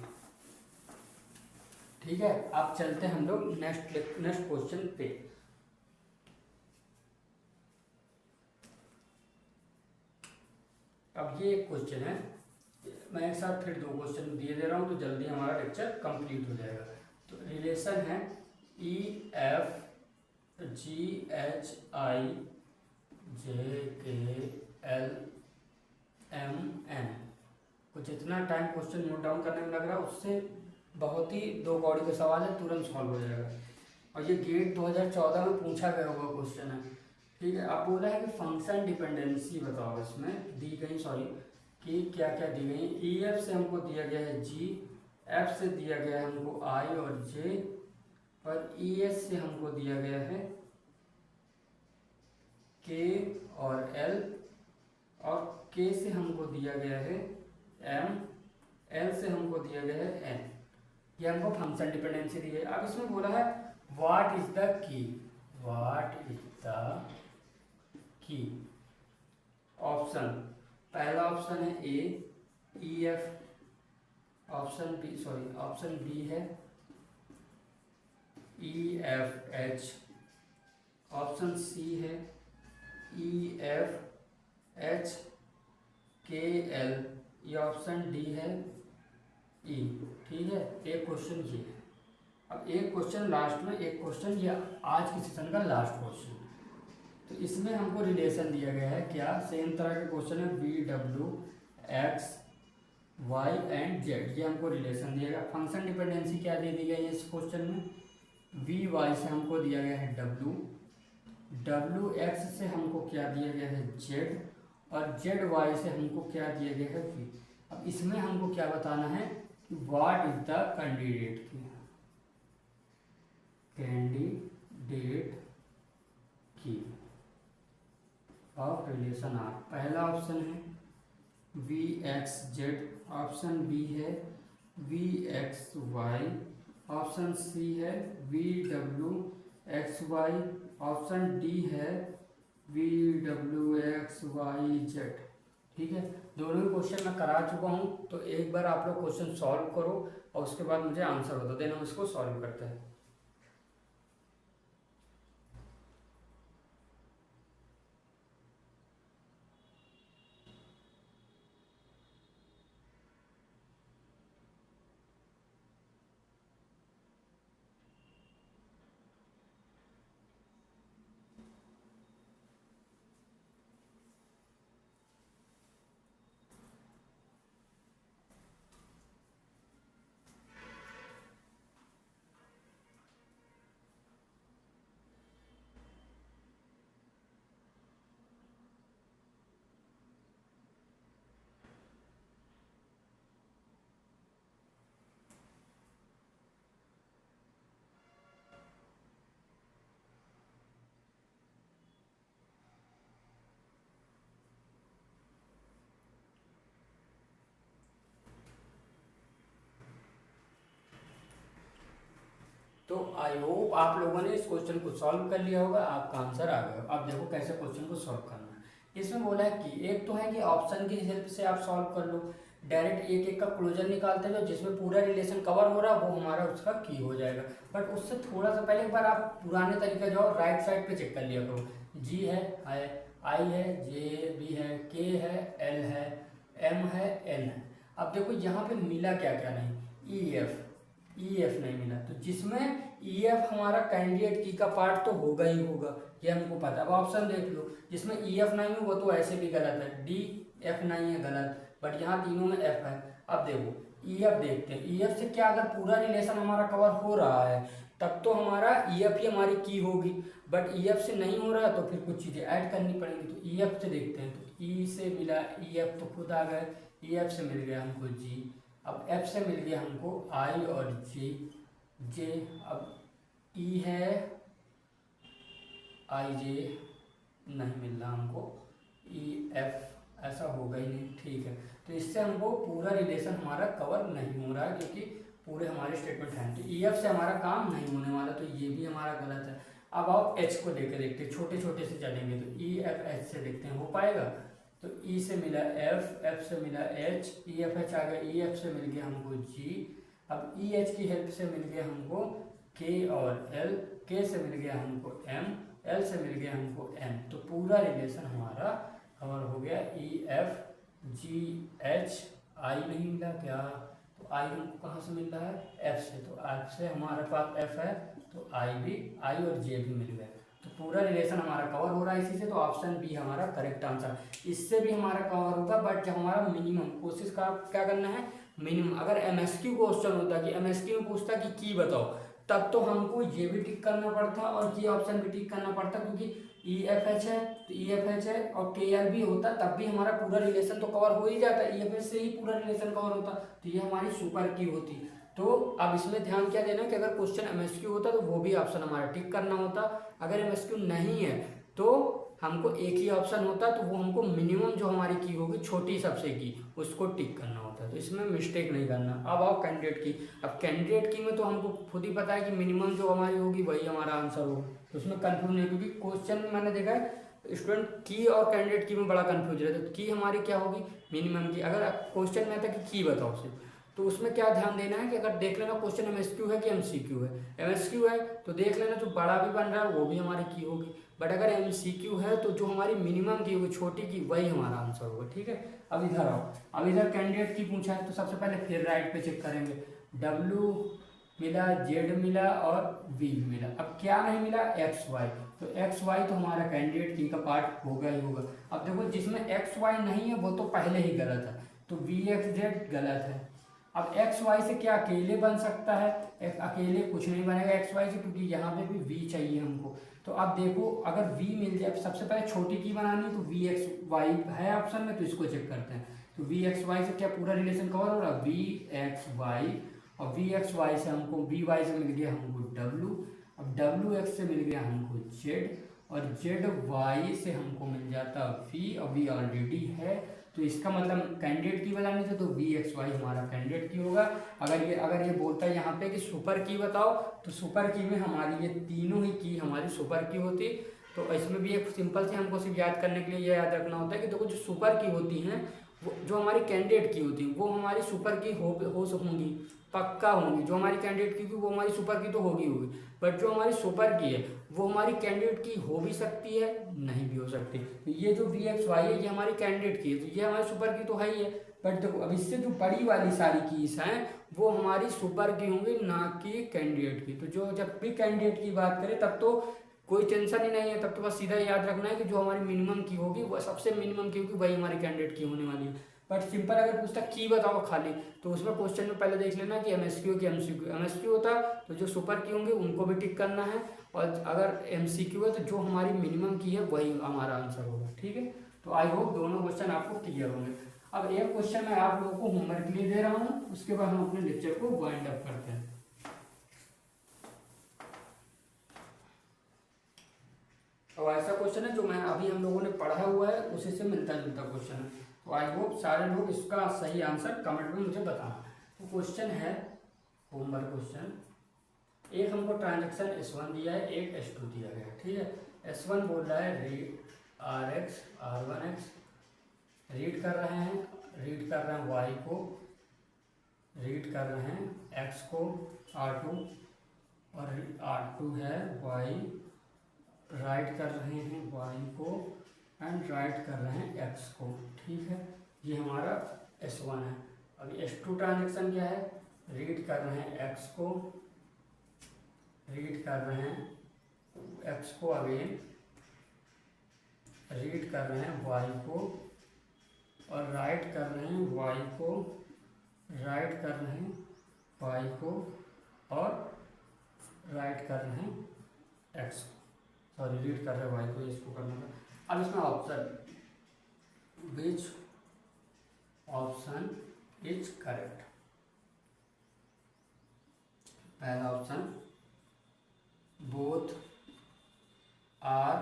ठीक है, आप चलते हैं हम लोग नेक्स्ट क्वेश्चन पे। अब ये एक क्वेश्चन है, मैं एक साथ फिर 2 क्वेश्चन दिए दे रहा हूँ तो जल्दी हमारा लेक्चर कंप्लीट हो जाएगा। तो रिलेशन है EF GHIJKLMN। कुछ इतना टाइम क्वेश्चन नोट डाउन करने में लग रहा है, उससे बहुत ही दो कौड़ी का सवाल है, तुरंत सॉल्व हो जाएगा। और ये गेट 2014 में पूछा गया हुआ क्वेश्चन है। ठीक है, अब बोला है कि फंक्शन डिपेंडेंसी बताओ, इसमें दी गई सॉरी कि क्या क्या दी गई। ई एफ से हमको दिया गया है जी, एफ से दिया गया है हमको आई और जे, और ई एस से हमको दिया गया है के और एल, और के से हमको दिया गया है एम, एल से हमको दिया गया है एन। ये हमको फंक्शन डिपेंडेंसी दी है। अब इसमें बोला है what is the key, what is the key. Option, पहला ऑप्शन है A E F, option B sorry option B है ई एफ एच, ऑप्शन सी है E F H K L, ये ऑप्शन डी है ई। ठीक है, एक क्वेश्चन ये है। अब एक क्वेश्चन लास्ट में, एक क्वेश्चन ये आज के सेशन का लास्ट क्वेश्चन। तो इसमें हमको रिलेशन दिया गया है क्या, सेम तरह के क्वेश्चन है V W x y and z, ये हमको रिलेशन दिया गया। फंक्शन डिपेंडेंसी क्या दे दी गई है इस क्वेश्चन में, वी वाई से हमको दिया गया है डब्ल्यू, डब्ल्यू एक्स से हमको क्या दिया गया है जेड, और जेड वाई से हमको क्या दिया गया है वी। अब इसमें हमको क्या बताना है कि what is the candidate key, candidate key of relation R. पहला ऑप्शन है V X Z, option B है वी एक्स वाई, ऑप्शन सी है V W x Y, option D है V W x Y Z. ठीक है, दोनों ही क्वेश्चन मैं करा चुका हूँ, तो एक बार आप लोग क्वेश्चन सॉल्व करो और उसके बाद मुझे आंसर बता देना, हम इसको सॉल्व करते हैं। तो आई होप आप लोगों ने इस क्वेश्चन को सॉल्व कर लिया होगा, आपका आंसर आ गया। अब देखो कैसे क्वेश्चन को सॉल्व करना है। इसमें बोला है कि एक तो है कि ऑप्शन की हेल्प से आप सॉल्व कर लो, डायरेक्ट एक एक का क्लोजर निकालते जाओ, जिसमें पूरा रिलेशन कवर हो रहा है वो हमारा उसका की हो जाएगा। बट उससे थोड़ा सा पहले एक बार आप पुराने तरीके जाओ, राइट साइड पे चेक कर लिया करो। जी है, आई है, जे बी है, के है, एल है, एम है, एन है। अब देखो यहाँ पे मिला क्या क्या नहीं, ई एफ नहीं मिला, तो जिसमें ई एफ हमारा कैंडिडेट की का पार्ट तो होगा ही होगा, ये हमको पता है। अब ऑप्शन देख लो, जिसमें ई एफ नहीं है वो तो ऐसे भी गलत है, डी एफ नहीं है गलत, बट यहाँ तीनों में एफ है। अब देखो ई एफ देखते हैं, ई एफ से क्या अगर पूरा रिलेशन हमारा कवर हो रहा है तब तो हमारा ई एफ ही हमारी की होगी, बट ई एफ से नहीं हो रहा है तो फिर कुछ चीज़ें ऐड करनी पड़ेंगी। तो ई एफ से देखते हैं, तो ई से मिला ई एफ तो खुद आ गए, ई एफ से मिल गया हमको जी, अब एफ से मिल गया हमको आई और जे, अब ई है आई जे नहीं मिल रहा हमको, ई एफ ऐसा होगा ही नहीं। ठीक है, तो इससे हमको पूरा रिलेशन हमारा कवर नहीं हो रहा है क्योंकि पूरे हमारे स्टेटमेंट हैं, तो ई एफ से हमारा काम नहीं होने वाला, तो ये भी हमारा गलत है। अब आओ एच को लेकर देखते हैं, छोटे छोटे से चलेंगे, तो ई एफ एच से देखते हैं हो पाएगा। तो ई से मिला एफ, एफ से मिला एच, ई एफ एच आ गया, ई एफ से मिल गया हमको जी, अब ई एच की हेल्प से मिल गया हमको के और एल, के से मिल गया हमको एम, एल से मिल गया हमको एन, तो पूरा रिलेशन हमारा कवर हो गया। ई एफ जी एच, आई नहीं मिला क्या, तो आई हमको कहाँ से मिल रहा है, एफ से, तो एफ से हमारे पास एफ है तो आई भी, आई और जे भी मिल गया। तो पूरा रिलेशन हमारा कवर हो रहा है इसी से, तो ऑप्शन बी हमारा करेक्ट आंसर। इससे भी हमारा कवर होगा, बट जब हमारा मिनिमम कोशिश का क्या करना है, मिनिमम। अगर एमएसक्यू क्वेश्चन होता कि एमएसक्यू में पूछता कि की बताओ, तब तो हमको ये भी टिक करना पड़ता और ये ऑप्शन भी टिक करना पड़ता, क्योंकि ई एफ एच है तो ई एफ एच है और के एल भी होता, तब भी हमारा पूरा रिलेशन तो कवर हो ही जाता, ई एफ एच से ही पूरा रिलेशन कवर होता, तो ये हमारी सुपर की होती। तो अब इसमें ध्यान क्या देना कि अगर क्वेश्चन एमएसक्यू होता तो वो भी ऑप्शन हमारा टिक करना होता, अगर एमएसक्यू नहीं है तो हमको एक ही ऑप्शन होता, तो वो हमको मिनिमम जो हमारी की होगी छोटी सबसे की उसको टिक करना होता है, तो इसमें मिस्टेक नहीं करना। अब आओ कैंडिडेट की। अब कैंडिडेट की में तो हमको खुद ही पता है कि मिनिमम जो हमारी होगी वही हमारा आंसर होगा, तो उसमें कन्फ्यूज नहीं, क्योंकि क्वेश्चन में मैंने देखा है स्टूडेंट की और कैंडिडेट की में बड़ा कन्फ्यूज रहता है। तो की हमारी क्या होगी, मिनिमम की। अगर क्वेश्चन में आता कि की बताओ सिर्फ, तो उसमें क्या ध्यान देना है कि अगर देख लेना क्वेश्चन एमएसक्यू है कि एमसीक्यू है, एमएसक्यू है तो देख लेना जो बड़ा भी बन रहा है वो भी हमारी की होगी, बट अगर एमसीक्यू है तो जो हमारी मिनिमम की होगी छोटी की वही हमारा आंसर होगा। ठीक है, अब इधर आओ। अब इधर कैंडिडेट की पूछा है तो सबसे पहले फिर राइट पे चेक करेंगे, डब्ल्यू मिला, जेड मिला और वी मिला। अब क्या नहीं मिला, एक्स वाई, तो एक्स वाई तो हमारा कैंडिडेट की का पार्ट होगा ही होगा। अब देखो जिसमें एक्स वाई नहीं है वो तो पहले ही गलत है, तो वी एक्स जेड गलत है। अब एक्स वाई से क्या अकेले बन सकता है, अकेले कुछ नहीं बनेगा एक्स वाई से, क्योंकि यहाँ पे भी वी चाहिए हमको। तो अब देखो अगर वी मिल जाए, सबसे पहले छोटी की बनानी, तो वी एक्स वाई है ऑप्शन में, तो इसको चेक करते हैं। तो वी एक्स वाई से क्या पूरा रिलेशन कवर हो रहा है, वी एक्स वाई, और वी एक्स वाई से हमको वी वाई से मिल गया हमको डब्ल्यू, अब डब्ल्यू एक्स से मिल गया हमको जेड, और जेड वाई से हमको मिल जाता वी, और वी ऑलरेडी है, तो इसका मतलब कैंडिडेट की बनानी थी, तो वी एक्स वाई हमारा कैंडिडेट की होगा। अगर ये बोलता है यहाँ पे कि सुपर की बताओ, तो सुपर की में हमारी ये तीनों ही की हमारी सुपर की होती। तो इसमें भी एक सिंपल से हमको सिर्फ याद करने के लिए ये याद रखना होता है कि देखो जो सुपर की होती हैं वो जो हमारी कैंडिडेट की होती है वो हमारी सुपर की हो होंगी, पक्का होंगी। जो हमारी कैंडिडेट की थी वो हमारी सुपर की तो होगी, बट जो हमारी सुपर की है वो हमारी कैंडिडेट की हो भी सकती है, नहीं भी हो सकती। तो ये जो वी एक्स वाई है ये हमारी कैंडिडेट की है, तो ये हमारी सुपर की तो है ही है, बट देखो अब इससे जो बड़ी वाली सारी कीज हैं वो हमारी सुपर की होंगी, ना कि कैंडिडेट की। तो जो जब भी कैंडिडेट की बात करें तब तो कोई टेंशन ही नहीं है, तब तो बस सीधा याद रखना है कि जो हमारी मिनिमम की होगी वो सबसे मिनिमम की होगी वही हमारी कैंडिडेट की होने वाली है। बट सिंपल अगर पूछता की बताओ खाली, तो उसमें क्वेश्चन में पहले देख लेना कि एमएसक्यू की एमसीक्यू। एमएसक्यू होता तो जो सुपर की होंगे उनको भी टिक करना है, और अगर एमसीक्यू है तो जो हमारी मिनिमम की है वही हमारा आंसर होगा। ठीक है, तो आई होप दोनों क्वेश्चन आपको क्लियर होंगे। अब एक क्वेश्चन मैं आप लोगों को होमवर्क के लिए दे रहा हूँ, उसके बाद हम अपने लेक्चर को वाइंड अप करते हैं। और ऐसा क्वेश्चन है जो मैं अभी हम लोगों ने पढ़ा हुआ है उसी से मिलता जुलता क्वेश्चन है, तो आई होप सारे लोग इसका सही आंसर कमेंट में मुझे बताना। तो क्वेश्चन है होमवर्क क्वेश्चन, एक हमको ट्रांजेक्शन S1 दिया है, एक S2 दिया गया है। ठीक है, S1 बोल रहा है रीड RX R1X, रीड कर रहे हैं Y को, रीड कर रहे हैं X को R2, और R2 है Y, राइट कर रहे हैं Y को एंड राइट कर रहे हैं X को। ठीक है, ये हमारा S1 है। अभी S2 ट्रांजेक्शन क्या है, रीड कर रहे हैं X को, रीड कर रहे हैं X को, अगेन रीड कर रहे हैं Y को, और राइट कर रहे हैं Y को, राइट कर रहे हैं Y को, और राइट कर रहे हैं X को, सॉरी रीड कर रहे हैं Y को, इसको करना था। अब इसमें option, which option is correct. पहला option both are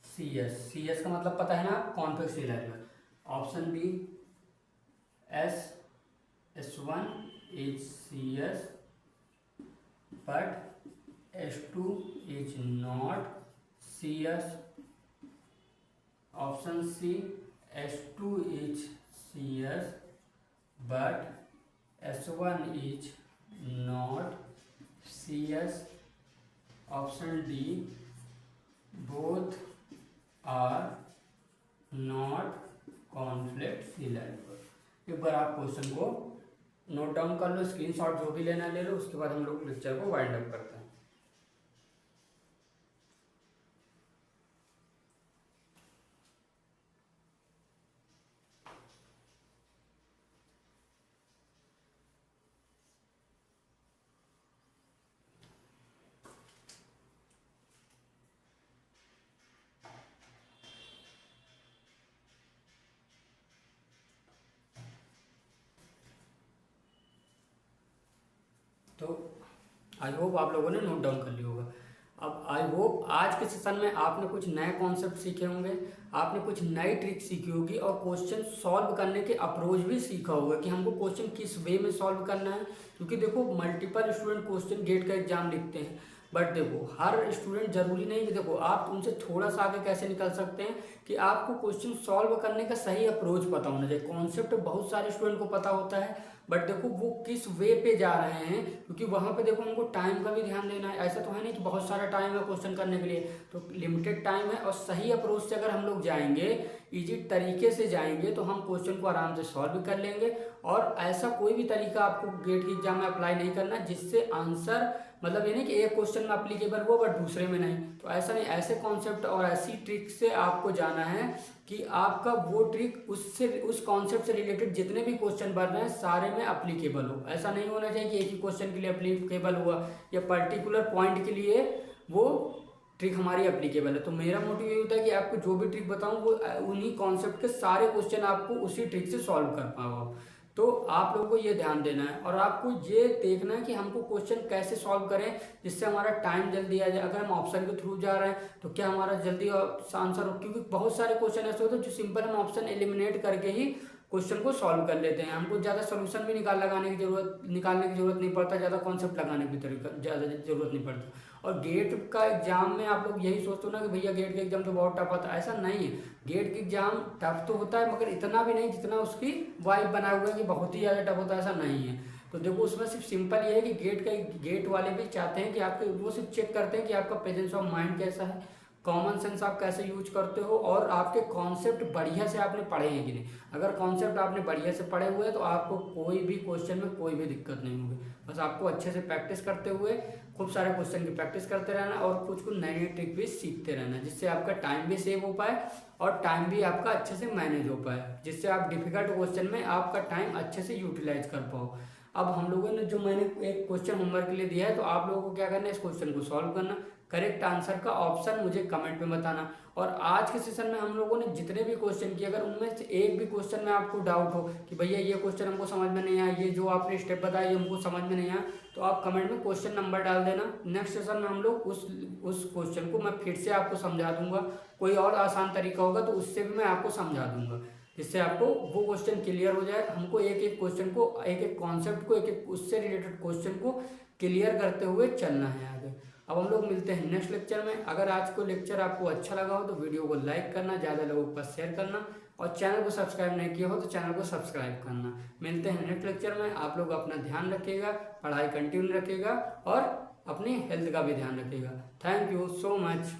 CS, CS का मतलब पता है ना, convex electron. Option B S1 is CS but S2 is not CS। Option C S2 is CS but S1 is not CS। Option D both are not conflict select. एक बार आप क्वेश्चन को नोट डाउन कर लो, स्क्रीनशॉट जो भी लेना ले लो, उसके बाद हम लोग लेक्चर को वाइंड अप करते हैं। तो आई होप आप लोगों ने नोट डाउन कर लिया होगा। अब आई होप आज के सेशन में आपने कुछ नए कॉन्सेप्ट सीखे होंगे, आपने कुछ नई ट्रिक सीखी होगी और क्वेश्चन सॉल्व करने के अप्रोच भी सीखा होगा कि हमको क्वेश्चन किस वे में सॉल्व करना है। क्योंकि देखो मल्टीपल स्टूडेंट क्वेश्चन गेट का एग्जाम लिखते हैं, बट देखो हर स्टूडेंट जरूरी नहीं कि देखो आप उनसे थोड़ा सा आगे कैसे निकल सकते हैं कि आपको क्वेश्चन सॉल्व करने का सही अप्रोच पता होना चाहिए। कॉन्सेप्ट बहुत सारे स्टूडेंट को पता होता है, बट देखो वो किस वे पे जा रहे हैं, क्योंकि वहाँ पे देखो उनको टाइम का भी ध्यान देना है। ऐसा तो है नहीं कि बहुत सारा टाइम है क्वेश्चन करने के लिए, तो लिमिटेड टाइम है और सही अप्रोच से अगर हम लोग जाएंगे, इजी तरीके से जाएंगे, तो हम क्वेश्चन को आराम से सॉल्व कर लेंगे। और ऐसा कोई भी तरीका आपको गेट के एग्जाम में अप्लाई नहीं करना जिससे आंसर मतलब ये नहीं कि एक क्वेश्चन में अप्लीकेबल हुआ बट दूसरे में नहीं। तो ऐसा नहीं, ऐसे कॉन्सेप्ट और ऐसी ट्रिक से आपको जाना है कि आपका वो ट्रिक उससे उस कॉन्सेप्ट से रिलेटेड जितने भी क्वेश्चन बन रहे हैं सारे में अप्लीकेबल हो। ऐसा नहीं होना चाहिए कि एक ही क्वेश्चन के लिए अप्लीकेबल हुआ या पर्टिकुलर पॉइंट के लिए वो ट्रिक हमारी अप्लीकेबल है। तो मेरा मोटिव ये होता है कि आपको जो भी ट्रिक बताऊं वो उन्हीं कॉन्सेप्ट के सारे क्वेश्चन आपको उसी ट्रिक से सॉल्व कर पाओ। तो आप लोगों को ये ध्यान देना है और आपको ये देखना है कि हमको क्वेश्चन कैसे सॉल्व करें जिससे हमारा टाइम जल्दी आ जाए। अगर हम ऑप्शन के थ्रू जा रहे हैं तो क्या हमारा जल्दी आंसर हो, क्योंकि बहुत सारे क्वेश्चन ऐसे होते हैं जो सिंपल हम ऑप्शन एलिमिनेट करके ही क्वेश्चन को सॉल्व कर लेते हैं। हमको ज़्यादा सोल्यूशन भी निकालने की जरूरत नहीं पड़ता, ज़्यादा कॉन्सेप्ट लगाने की ज़्यादा जरूरत नहीं पड़ती। और गेट का एग्जाम में आप लोग यही सोचते हो ना कि भैया गेट का एग्जाम तो बहुत टफ आता है, ऐसा नहीं है। गेट का एग्जाम टफ तो होता है मगर इतना भी नहीं जितना उसकी वाइब बना हुआ है कि बहुत ही ज़्यादा टफ होता है, ऐसा नहीं है। तो देखो उसमें सिर्फ सिंपल ये है कि गेट वाले भी चाहते हैं कि आपके वो सिर्फ चेक करते हैं कि आपका प्रेजेंस ऑफ माइंड कैसा है, कॉमन सेंस आप कैसे यूज करते हो और आपके कॉन्सेप्ट बढ़िया से आपने पढ़े हैं कि नहीं। अगर कॉन्सेप्ट आपने बढ़िया से पढ़े हुए हैं तो आपको कोई भी क्वेश्चन में कोई भी दिक्कत नहीं होगी। बस आपको अच्छे से प्रैक्टिस करते हुए खूब सारे क्वेश्चन की प्रैक्टिस करते रहना और कुछ नई नई ट्रिक भी सीखते रहना, जिससे आपका टाइम भी सेव हो पाए और टाइम भी आपका अच्छे से मैनेज हो पाए, जिससे आप डिफिकल्ट क्वेश्चन में आपका टाइम अच्छे से यूटिलाइज कर पाओ। अब हम लोगों ने जो मैंने एक क्वेश्चन होमवर्क के लिए दिया है, तो आप लोगों को क्या करना है, इस क्वेश्चन को सॉल्व करना, करेक्ट आंसर का ऑप्शन मुझे कमेंट में बताना। और आज के सेशन में हम लोगों ने जितने भी क्वेश्चन किए, अगर उनमें से एक भी क्वेश्चन में आपको डाउट हो कि भैया ये क्वेश्चन हमको समझ में नहीं आया, ये जो आपने स्टेप बताया ये हमको समझ में नहीं आया, तो आप कमेंट में क्वेश्चन नंबर डाल देना। नेक्स्ट सेशन में हम लोग उस क्वेश्चन को मैं फिर से आपको समझा दूंगा, कोई और आसान तरीका होगा तो उससे भी मैं आपको समझा दूंगा, जिससे आपको वो क्वेश्चन क्लियर हो जाए। हमको एक एक क्वेश्चन को, एक एक कॉन्सेप्ट को, एक एक उससे रिलेटेड क्वेश्चन को क्लियर करते हुए चलना है आगे। अब हम लोग मिलते हैं नेक्स्ट लेक्चर में। अगर आज को लेक्चर आपको अच्छा लगा हो तो वीडियो को लाइक करना, ज़्यादा लोगों के पास शेयर करना और चैनल को सब्सक्राइब नहीं किया हो तो चैनल को सब्सक्राइब करना। मिलते हैं नेक्स्ट लेक्चर में। आप लोग अपना ध्यान रखिएगा, पढ़ाई कंटिन्यू रखिएगा और अपनी हेल्थ का भी ध्यान रखिएगा। Thank you so much.